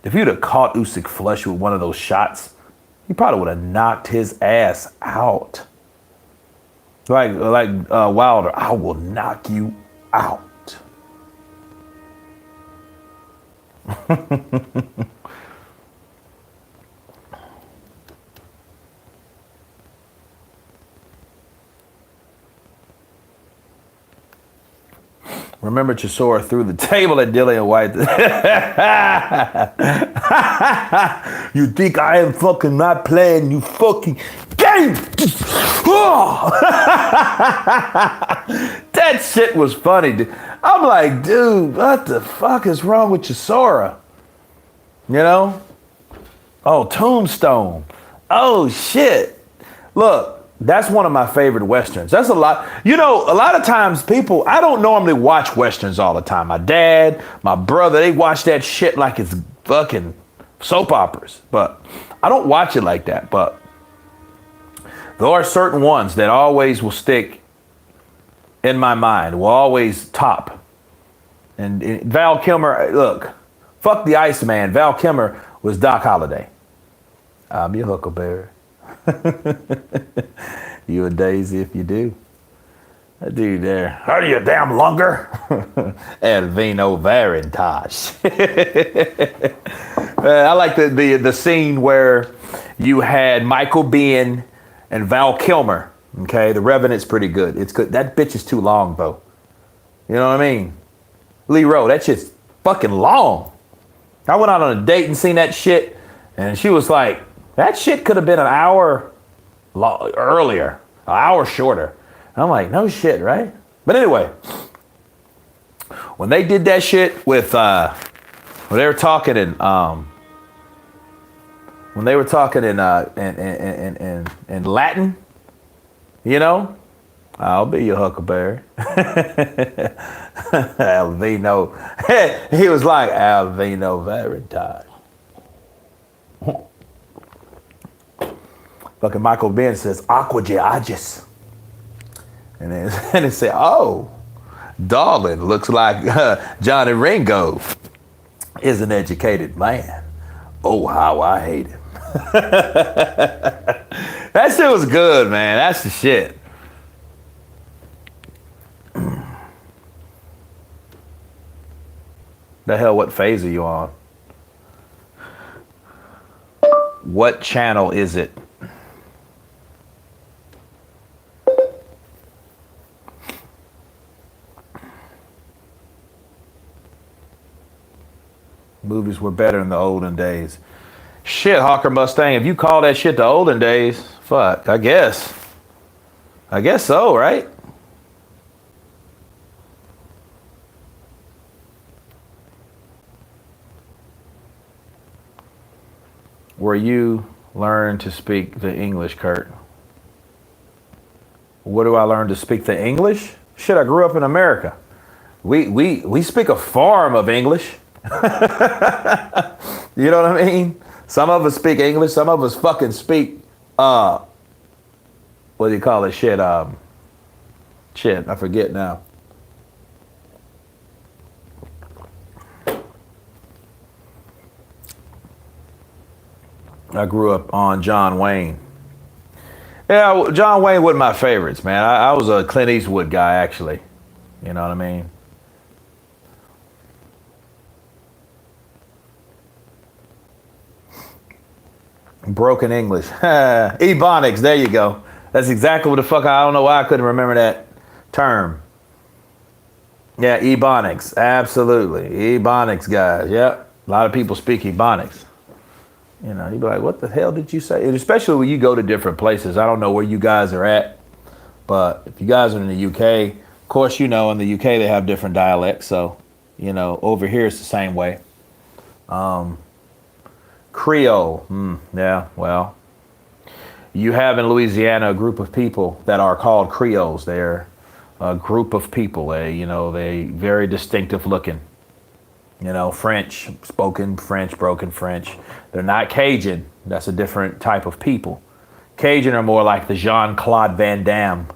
If you'd have caught Usyk flush with one of those shots, he probably would have knocked his ass out. Like Wilder, I will knock you out. Remember Chisora threw the table at Dillian White. You think I am fucking not playing you fucking game? That shit was funny, dude. I'm like, dude, what the fuck is wrong with Chisora? Oh, Tombstone. Oh, shit. Look. That's one of my favorite Westerns. That's a lot. A lot of times people, I don't normally watch Westerns all the time. My dad, my brother, they watch that shit like it's fucking soap operas. But I don't watch it like that. But there are certain ones that always will stick in my mind, will always top. And Val Kilmer, look, fuck the Iceman. Val Kilmer was Doc Holliday. I'm your Huckleberry. You a daisy if you do. That dude there. Are you a damn lunger? El Vino Veritas. I like the scene where you had Michael Biehn and Val Kilmer. Okay, The Revenant's pretty good. It's good. That bitch is too long though. You know what I mean? Lee Rowe, that shit's fucking long. I went out on a date and seen that shit, and she was like, that shit could have been an hour earlier, an hour shorter. And I'm like, no shit, right? But anyway, when they did that shit with, when they were talking in Latin, I'll be your Huckleberry. Alvino. He was like, Alvino Veritas. Fucking Michael Biehn says, Aqua de Agis. And then they say, oh, darling, looks like Johnny Ringo is an educated man. Oh, how I hate him. That shit was good, man. That's the shit. The hell, what phase are you on? What channel is it? Movies were better in the olden days. Shit, Hawker Mustang, if you call that shit the olden days, fuck, I guess. I guess so, right? Where you learn to speak the English, Kurt? Where do I learn to speak the English? Shit, I grew up in America. We speak a form of English. You know what I mean? Some of us speak English. Some of us fucking speak, what do you call it? Shit, shit, I forget now. I grew up on John Wayne. Yeah, John Wayne wasn't my favorites, man. I was a Clint Eastwood guy, actually. You know what I mean? Broken English. Ebonics, there you go. That's exactly what the fuck, I don't know why I couldn't remember that term. Yeah, Ebonics. Absolutely. Ebonics guys. Yep. A lot of people speak Ebonics. You know, you'd be like, what the hell did you say? And especially when you go to different places. I don't know where you guys are at, but if you guys are in the UK, of course, you know, in the UK they have different dialects. So, you know, over here it's the same way. Creole. Yeah, well, you have in Louisiana a group of people that are called Creoles. They're a group of people. They very distinctive looking. You know, French, spoken French, broken French. They're not Cajun. That's a different type of people. Cajun are more like the Jean-Claude Van Damme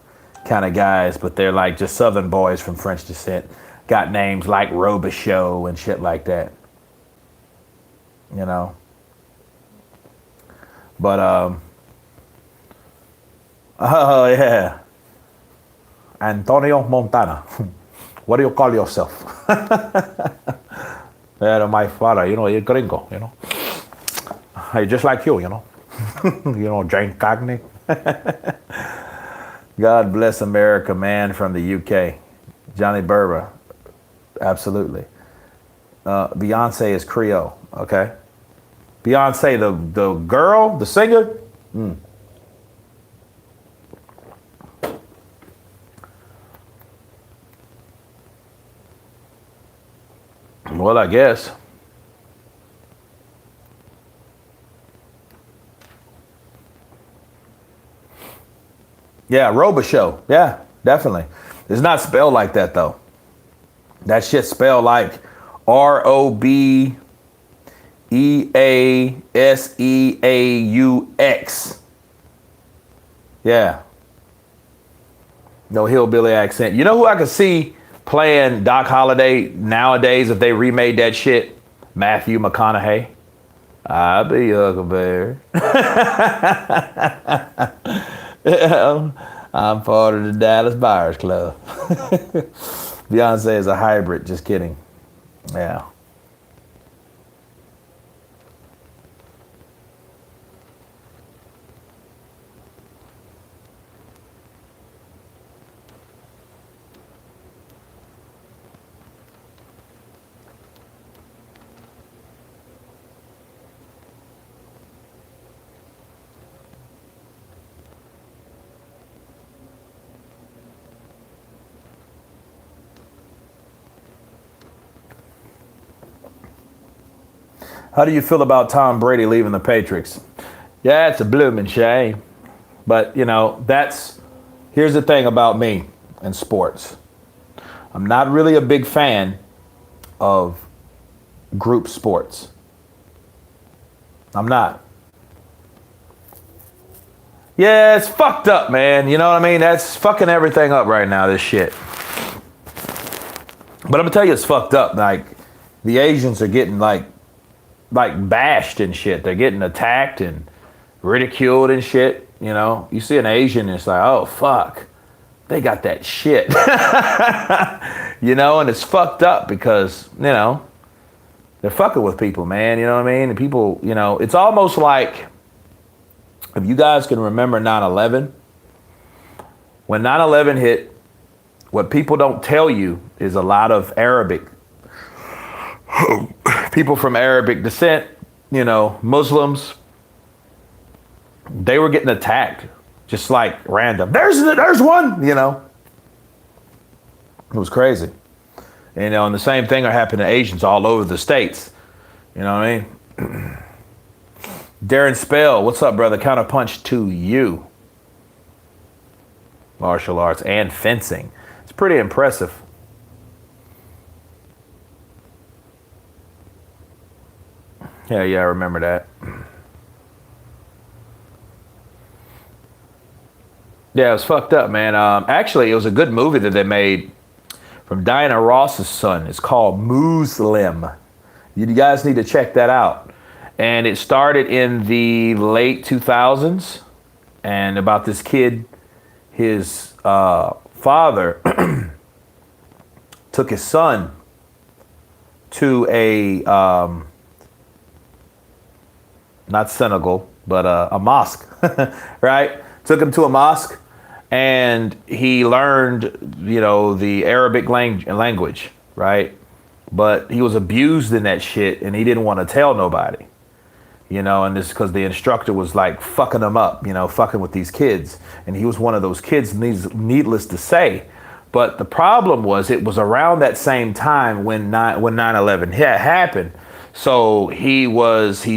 kind of guys, but they're like just Southern boys from French descent. Got names like Robichaux and shit like that. You know. But, oh, yeah. Antonio Montana. What do you call yourself? Yeah, my father, you know, he's gringo, you know. He's just like you know. You know, Jane Cogney. God bless America, man, from the UK. Johnny Berber. Absolutely. Beyonce is Creole, okay? Beyonce, the girl, the singer. Well, I guess. Yeah, Robichaux. Yeah, definitely. It's not spelled like that, though. That shit's spelled like Robeaseaux. Yeah. No hillbilly accent. You know who I could see playing Doc Holliday nowadays if they remade that shit? Matthew McConaughey. I'll be Huckleberry. I'm part of the Dallas Buyers Club. Beyonce is a hybrid. Just kidding. Yeah. How do you feel about Tom Brady leaving the Patriots? Yeah, it's a blooming shame. But, you know, here's the thing about me and sports. I'm not really a big fan of group sports. I'm not. Yeah, it's fucked up, man. You know what I mean? That's fucking everything up right now, this shit. But I'm gonna tell you, it's fucked up. Like, the Asians are getting like bashed and shit. They're getting attacked and ridiculed and shit. You know, you see an Asian and it's like, oh fuck, they got that shit. You know, and it's fucked up because, you know, they're fucking with people, man. You know what I mean? And people, you know, it's almost like, if you guys can remember 9/11, when 9/11 hit, what people don't tell you is a lot of people from Arabic descent, you know, Muslims, they were getting attacked just like random. There's one, you know. It was crazy. You know, and the same thing happened to Asians all over the States. You know what I mean? Darren Spell, what's up, brother? Counter punch to you. Martial arts and fencing. It's pretty impressive. Yeah, I remember that. Yeah, it was fucked up, man. Actually, it was a good movie that they made from Diana Ross's son. It's called Muslim. You guys need to check that out. And it started in the late 2000s, and about this kid, his father took his son to a, not Senegal, but a mosque, right? Took him to a mosque, and he learned, you know, the Arabic language, right? But he was abused in that shit, and he didn't want to tell nobody, you know, and this because the instructor was like fucking him up, you know, fucking with these kids. And he was one of those kids, needless to say. But the problem was it was around that same time when 9/11 happened. So he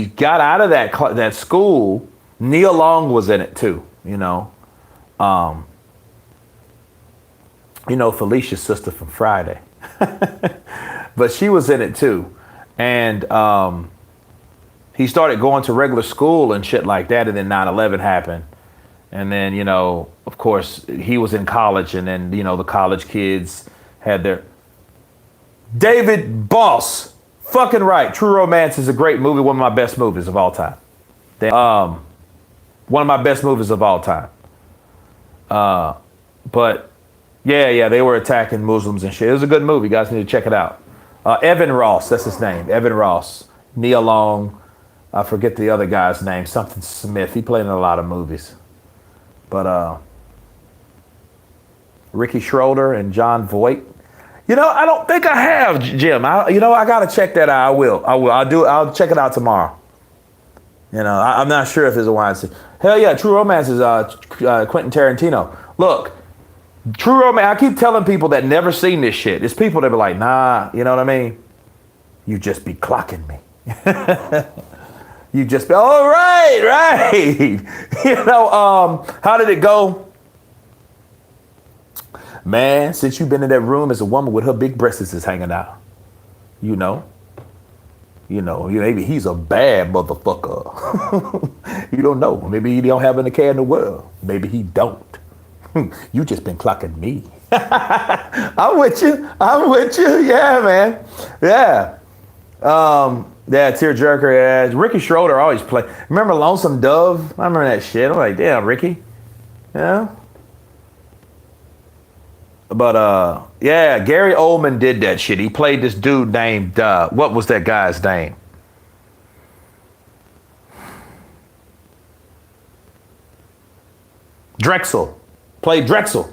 got out of that school. Nia Long was in it too, you know. Felicia's sister from Friday. But she was in it too. And he started going to regular school and shit like that. And then 9/11 happened. And then, you know, of course, he was in college. And then, you know, the college kids had their... David Boss. Fucking right. True Romance is a great movie. One of my best movies of all time. One of my best movies of all time. But yeah, they were attacking Muslims and shit. It was a good movie. You guys need to check it out. Evan Ross, that's his name. Evan Ross. Nia Long. I forget the other guy's name. Something Smith. He played in a lot of movies. But Ricky Schroeder and John Voight. You know, I don't think I have, Jim. I gotta check that out. I will. I'll check it out tomorrow. You know, I'm not sure if it's a wine scene. Hell yeah, True Romance is Quentin Tarantino. Look, True Romance. I keep telling people that never seen this shit. It's people that be like, nah. You know what I mean? You just be clocking me. You just be, oh, right. You know, how did it go? Man, since you've been in that room as a woman with her big breasts is hanging out, you know, maybe he's a bad motherfucker. You don't know. Maybe he don't have any care in the world. Maybe he don't. You just been clocking me. I'm with you. Yeah, man. Yeah. Yeah, tearjerker. Yeah. Ricky Schroeder always play. Remember Lonesome Dove? I remember that shit. I'm like, damn, Ricky. Yeah. But yeah, Gary Oldman did that shit. He played this dude named what was that guy's name? Drexel. Played Drexel.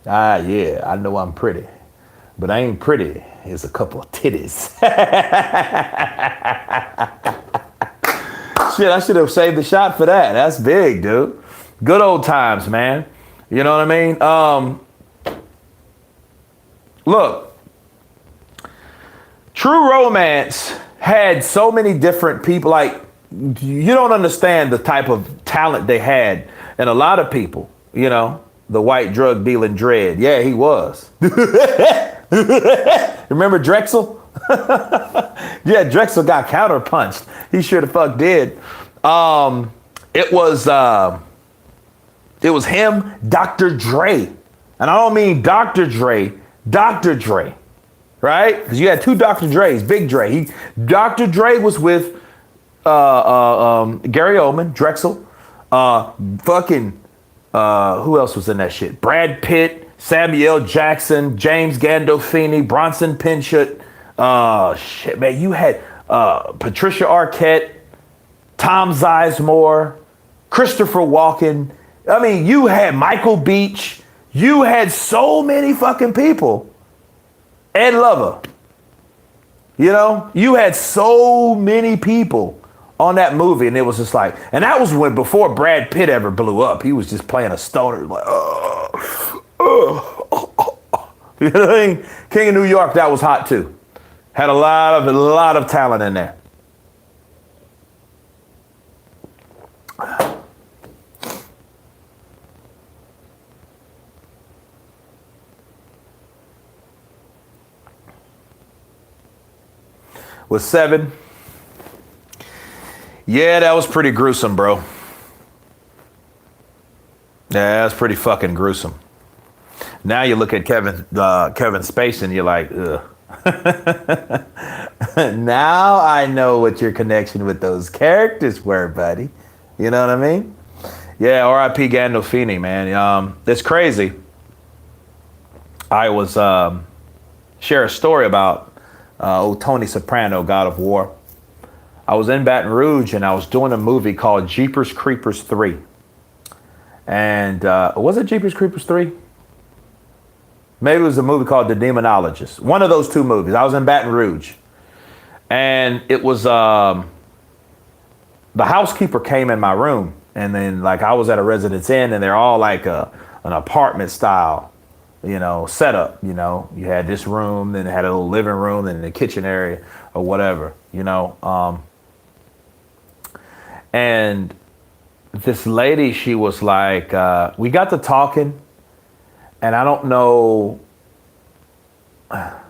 Ah, yeah, I know I'm pretty, but I ain't pretty. Here's a couple of titties. Shit, I should have saved the shot for that. That's big, dude. Good old times, man. You know what I mean? Look, True Romance had so many different people. Like, you don't understand the type of talent they had. And a lot of people, you know, the white drug dealing dread. Yeah, he was. Remember Drexel? Yeah, Drexel got counterpunched. He sure the fuck did. It was him, Dr. Dre. And I don't mean Dr. Dre, Dr. Dre, right? Because you had two Dr. Dre's, Big Dre. Dr. Dre was with Gary Oldman, Drexel, who else was in that shit? Brad Pitt, Samuel Jackson, James Gandolfini, Bronson Pinchot. Shit, man, you had Patricia Arquette, Tom Sizemore, Christopher Walken. I mean, you had Michael Beach. You had so many fucking people. Ed Lover. You know, you had so many people on that movie, and it was just like, and that was before Brad Pitt ever blew up. He was just playing a stoner, like, You know what I mean? King of New York, that was hot too. Had a lot of talent in there. With 7. Yeah, that was pretty gruesome, bro. Yeah, that's pretty fucking gruesome. Now you look at Kevin Spacey and you're like, ugh. Now I know what your connection with those characters were, buddy. You know what I mean? Yeah, R.I.P. Gandolfini, man. It's crazy. I was share a story about old Tony Soprano, God of War. I was in Baton Rouge and I was doing a movie called Jeepers Creepers 3. And was it Jeepers Creepers 3? Maybe it was a movie called The Demonologist. One of those two movies. I was in Baton Rouge. And it was, the housekeeper came in my room. And then, like, I was at a Residence Inn, and they're all like an apartment style, you know, setup. You know, you had this room, then it had a little living room, and the kitchen area or whatever, you know. And this lady, she was like, we got to talking. And I don't know, I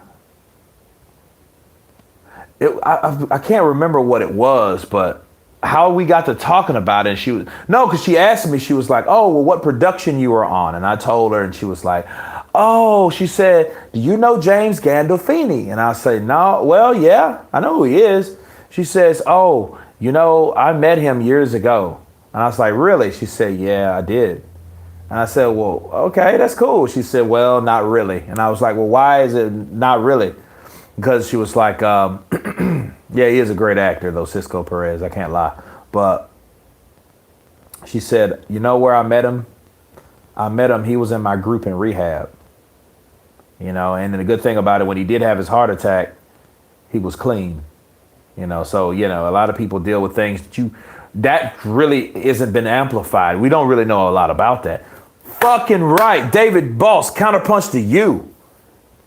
can't remember what it was, but how we got to talking about it. And because she asked me, she was like, oh, well, what production you were on? And I told her, and she was like, oh, she said, do you know James Gandolfini? And I say, no, well, yeah, I know who he is. She says, oh, you know, I met him years ago. And I was like, really? She said, yeah, I did. And I said, well, okay, that's cool. She said, well, not really. And I was like, well, why is it not really? Because she was like, yeah, he is a great actor, though, Cisco Perez. I can't lie. But she said, you know where I met him? I met him. He was in my group in rehab. You know, and then the good thing about it, when he did have his heart attack, he was clean. You know, so, you know, a lot of people deal with things that really isn't been amplified. We don't really know a lot about that. Fucking right. David Boss, counterpunch to you.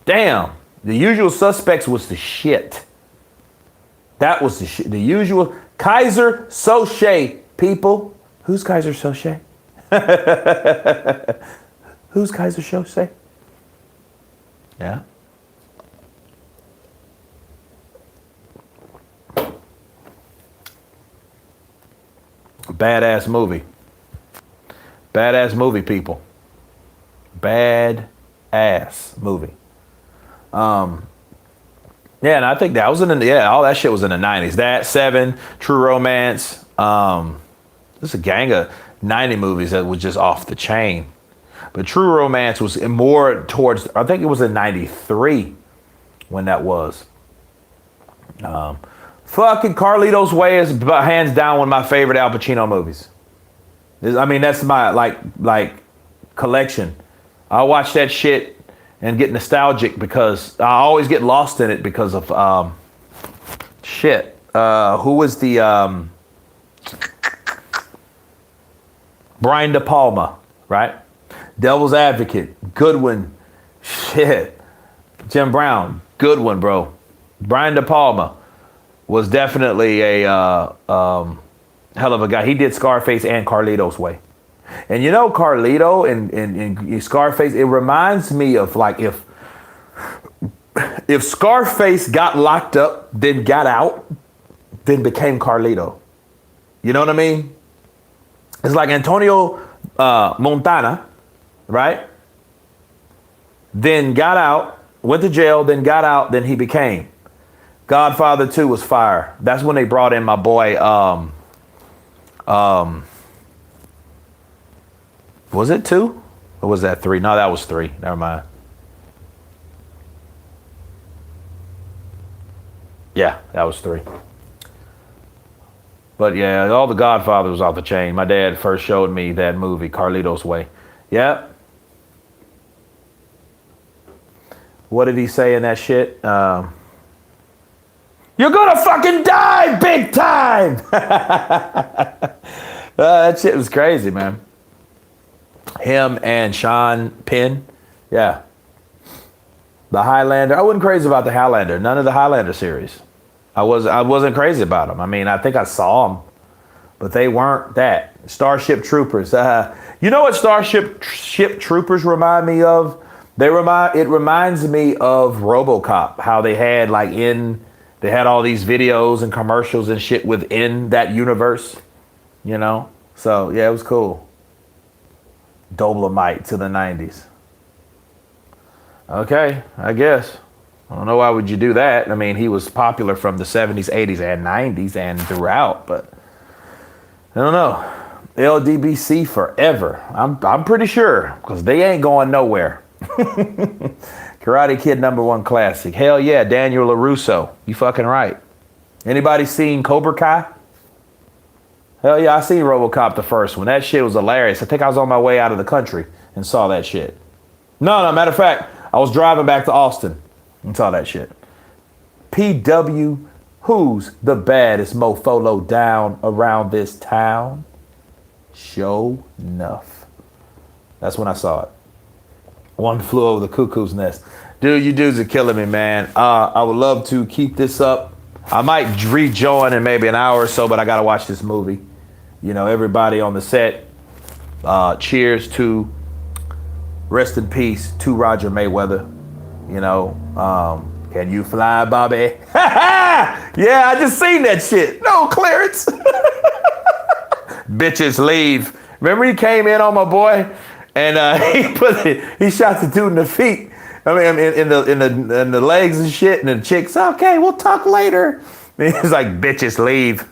Damn. The Usual Suspects was the shit. That was the shit. The Usual. Kaiser Soche, people. Who's Kaiser Soche? Who's Kaiser Soche? Yeah. Badass movie. Badass movie, people. Bad ass movie. Yeah, and I think that was all that shit was in the 90s. That, Seven, True Romance. There's a gang of 90 movies that was just off the chain. But True Romance was more towards, I think it was in 93 when that was. Fucking Carlito's Way is hands down one of my favorite Al Pacino movies. I mean, that's my like collection. I watch that shit and get nostalgic because I always get lost in it because of shit. Who was the Brian De Palma, right? Devil's Advocate, good one. Shit. Jim Brown, good one, bro. Brian De Palma was definitely a hell of a guy. He did Scarface and Carlito's Way. And you know, Carlito and Scarface, it reminds me of like if Scarface got locked up, then got out, then became Carlito. You know what I mean? It's like Antonio Montana, right? Then got out, went to jail, then got out, then he became. Godfather 2 was fire. That's when they brought in my boy, was it 2? Or was that 3? No, that was 3. Never mind. Yeah, that was 3. But yeah, all the Godfather was off the chain. My dad first showed me that movie, Carlito's Way. Yep. What did he say in that shit? You're gonna fucking die big time! That shit was crazy, man. Him and Sean Penn. Yeah. The Highlander. I wasn't crazy about the Highlander. None of the Highlander series. I wasn't crazy about them. I mean, I think I saw them, but they weren't that. Starship Troopers. You know what Starship Troopers remind me of? It reminds me of RoboCop. How they had they had all these videos and commercials and shit within that universe. You know? So yeah, it was cool. Dolomite to the 90s. Okay, I guess. I don't know why would you do that. I mean, he was popular from the 70s, 80s, and 90s and throughout, but I don't know. LDBC forever. I'm pretty sure, because they ain't going nowhere. Karate Kid #1 classic. Hell yeah, Daniel LaRusso. You fucking right. Anybody seen Cobra Kai? Hell yeah, I seen RoboCop the first one. That shit was hilarious. I think I was on my way out of the country and saw that shit. No, matter of fact, I was driving back to Austin and saw that shit. PW, who's the baddest mofo low down around this town? Show enough. That's when I saw it. One flew over the cuckoo's nest. Dude, you dudes are killing me, man. I would love to keep this up. I might rejoin in maybe an hour or so, but I got to watch this movie. You know, everybody on the set, cheers to, rest in peace to Roger Mayweather. You know, can you fly, Bobby? Yeah, I just seen that shit. No clearance. Bitches leave. Remember he came in on my boy and he shot the dude in the feet. I mean, in the legs and shit, and the chick's okay. We'll talk later. And he's like, bitches leave.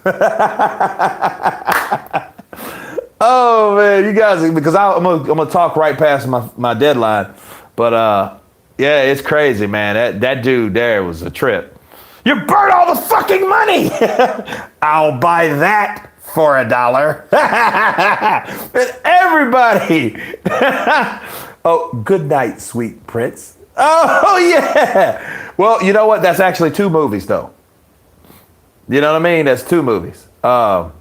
Oh man, you guys, because I'm gonna talk right past my deadline, but yeah, it's crazy, man. That dude there was a trip. You burnt all the fucking money. I'll buy that for $1. And everybody. Oh, good night, sweet prince. Oh, yeah. Well, you know what? That's actually 2 movies, though. You know what I mean? That's 2 movies. But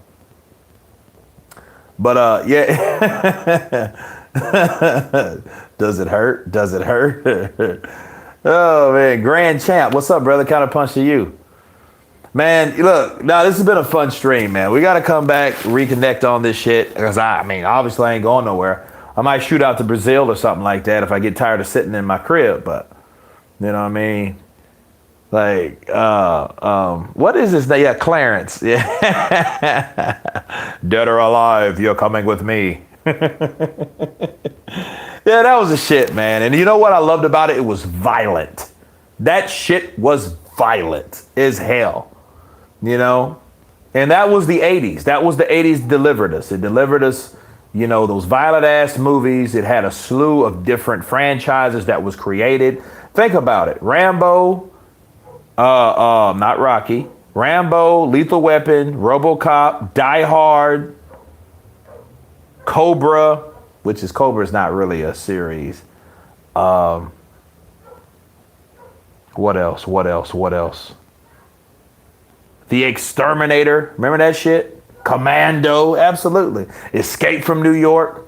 yeah. Does it hurt? Does it hurt? Oh, man. Grand Champ. What's up, brother? Kind of punch to you. Man, look, now this has been a fun stream, man. We got to come back, reconnect on this shit. Because, I mean, obviously I ain't going nowhere. I might shoot out to Brazil or something like that if I get tired of sitting in my crib. But, you know what I mean? Like, what is this? Yeah, Clarence. Yeah. Dead or alive, you're coming with me. Yeah, that was the shit, man. And you know what I loved about it? It was violent. That shit was violent as hell. You know? And that was the 80s. That was the 80s delivered us. It delivered us, you know, those violent ass movies. It had a slew of different franchises that was created. Think about it. Rambo, not Rocky. Rambo, Lethal Weapon, RoboCop, Die Hard, Cobra, which is Cobra is not really a series. What else? The Exterminator. Remember that shit? Commando. Absolutely. Escape from New York.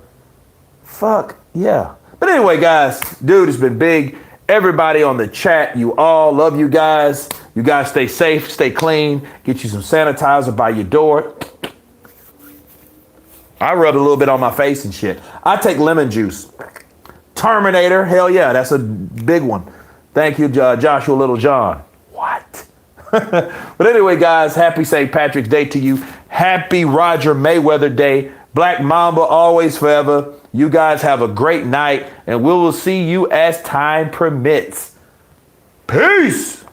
Fuck yeah. But anyway, guys, dude, it's been big. Everybody on the chat, you all, love you guys. You guys stay safe, stay clean. Get you some sanitizer by your door. I rubbed a little bit on my face and shit. I take lemon juice. Terminator, hell yeah, that's a big one. Thank you, Joshua Little John. What? But anyway, guys, happy St. Patrick's Day to you. Happy Roger Mayweather Day. Black Mamba, always forever. You guys have a great night, and we will see you as time permits. Peace.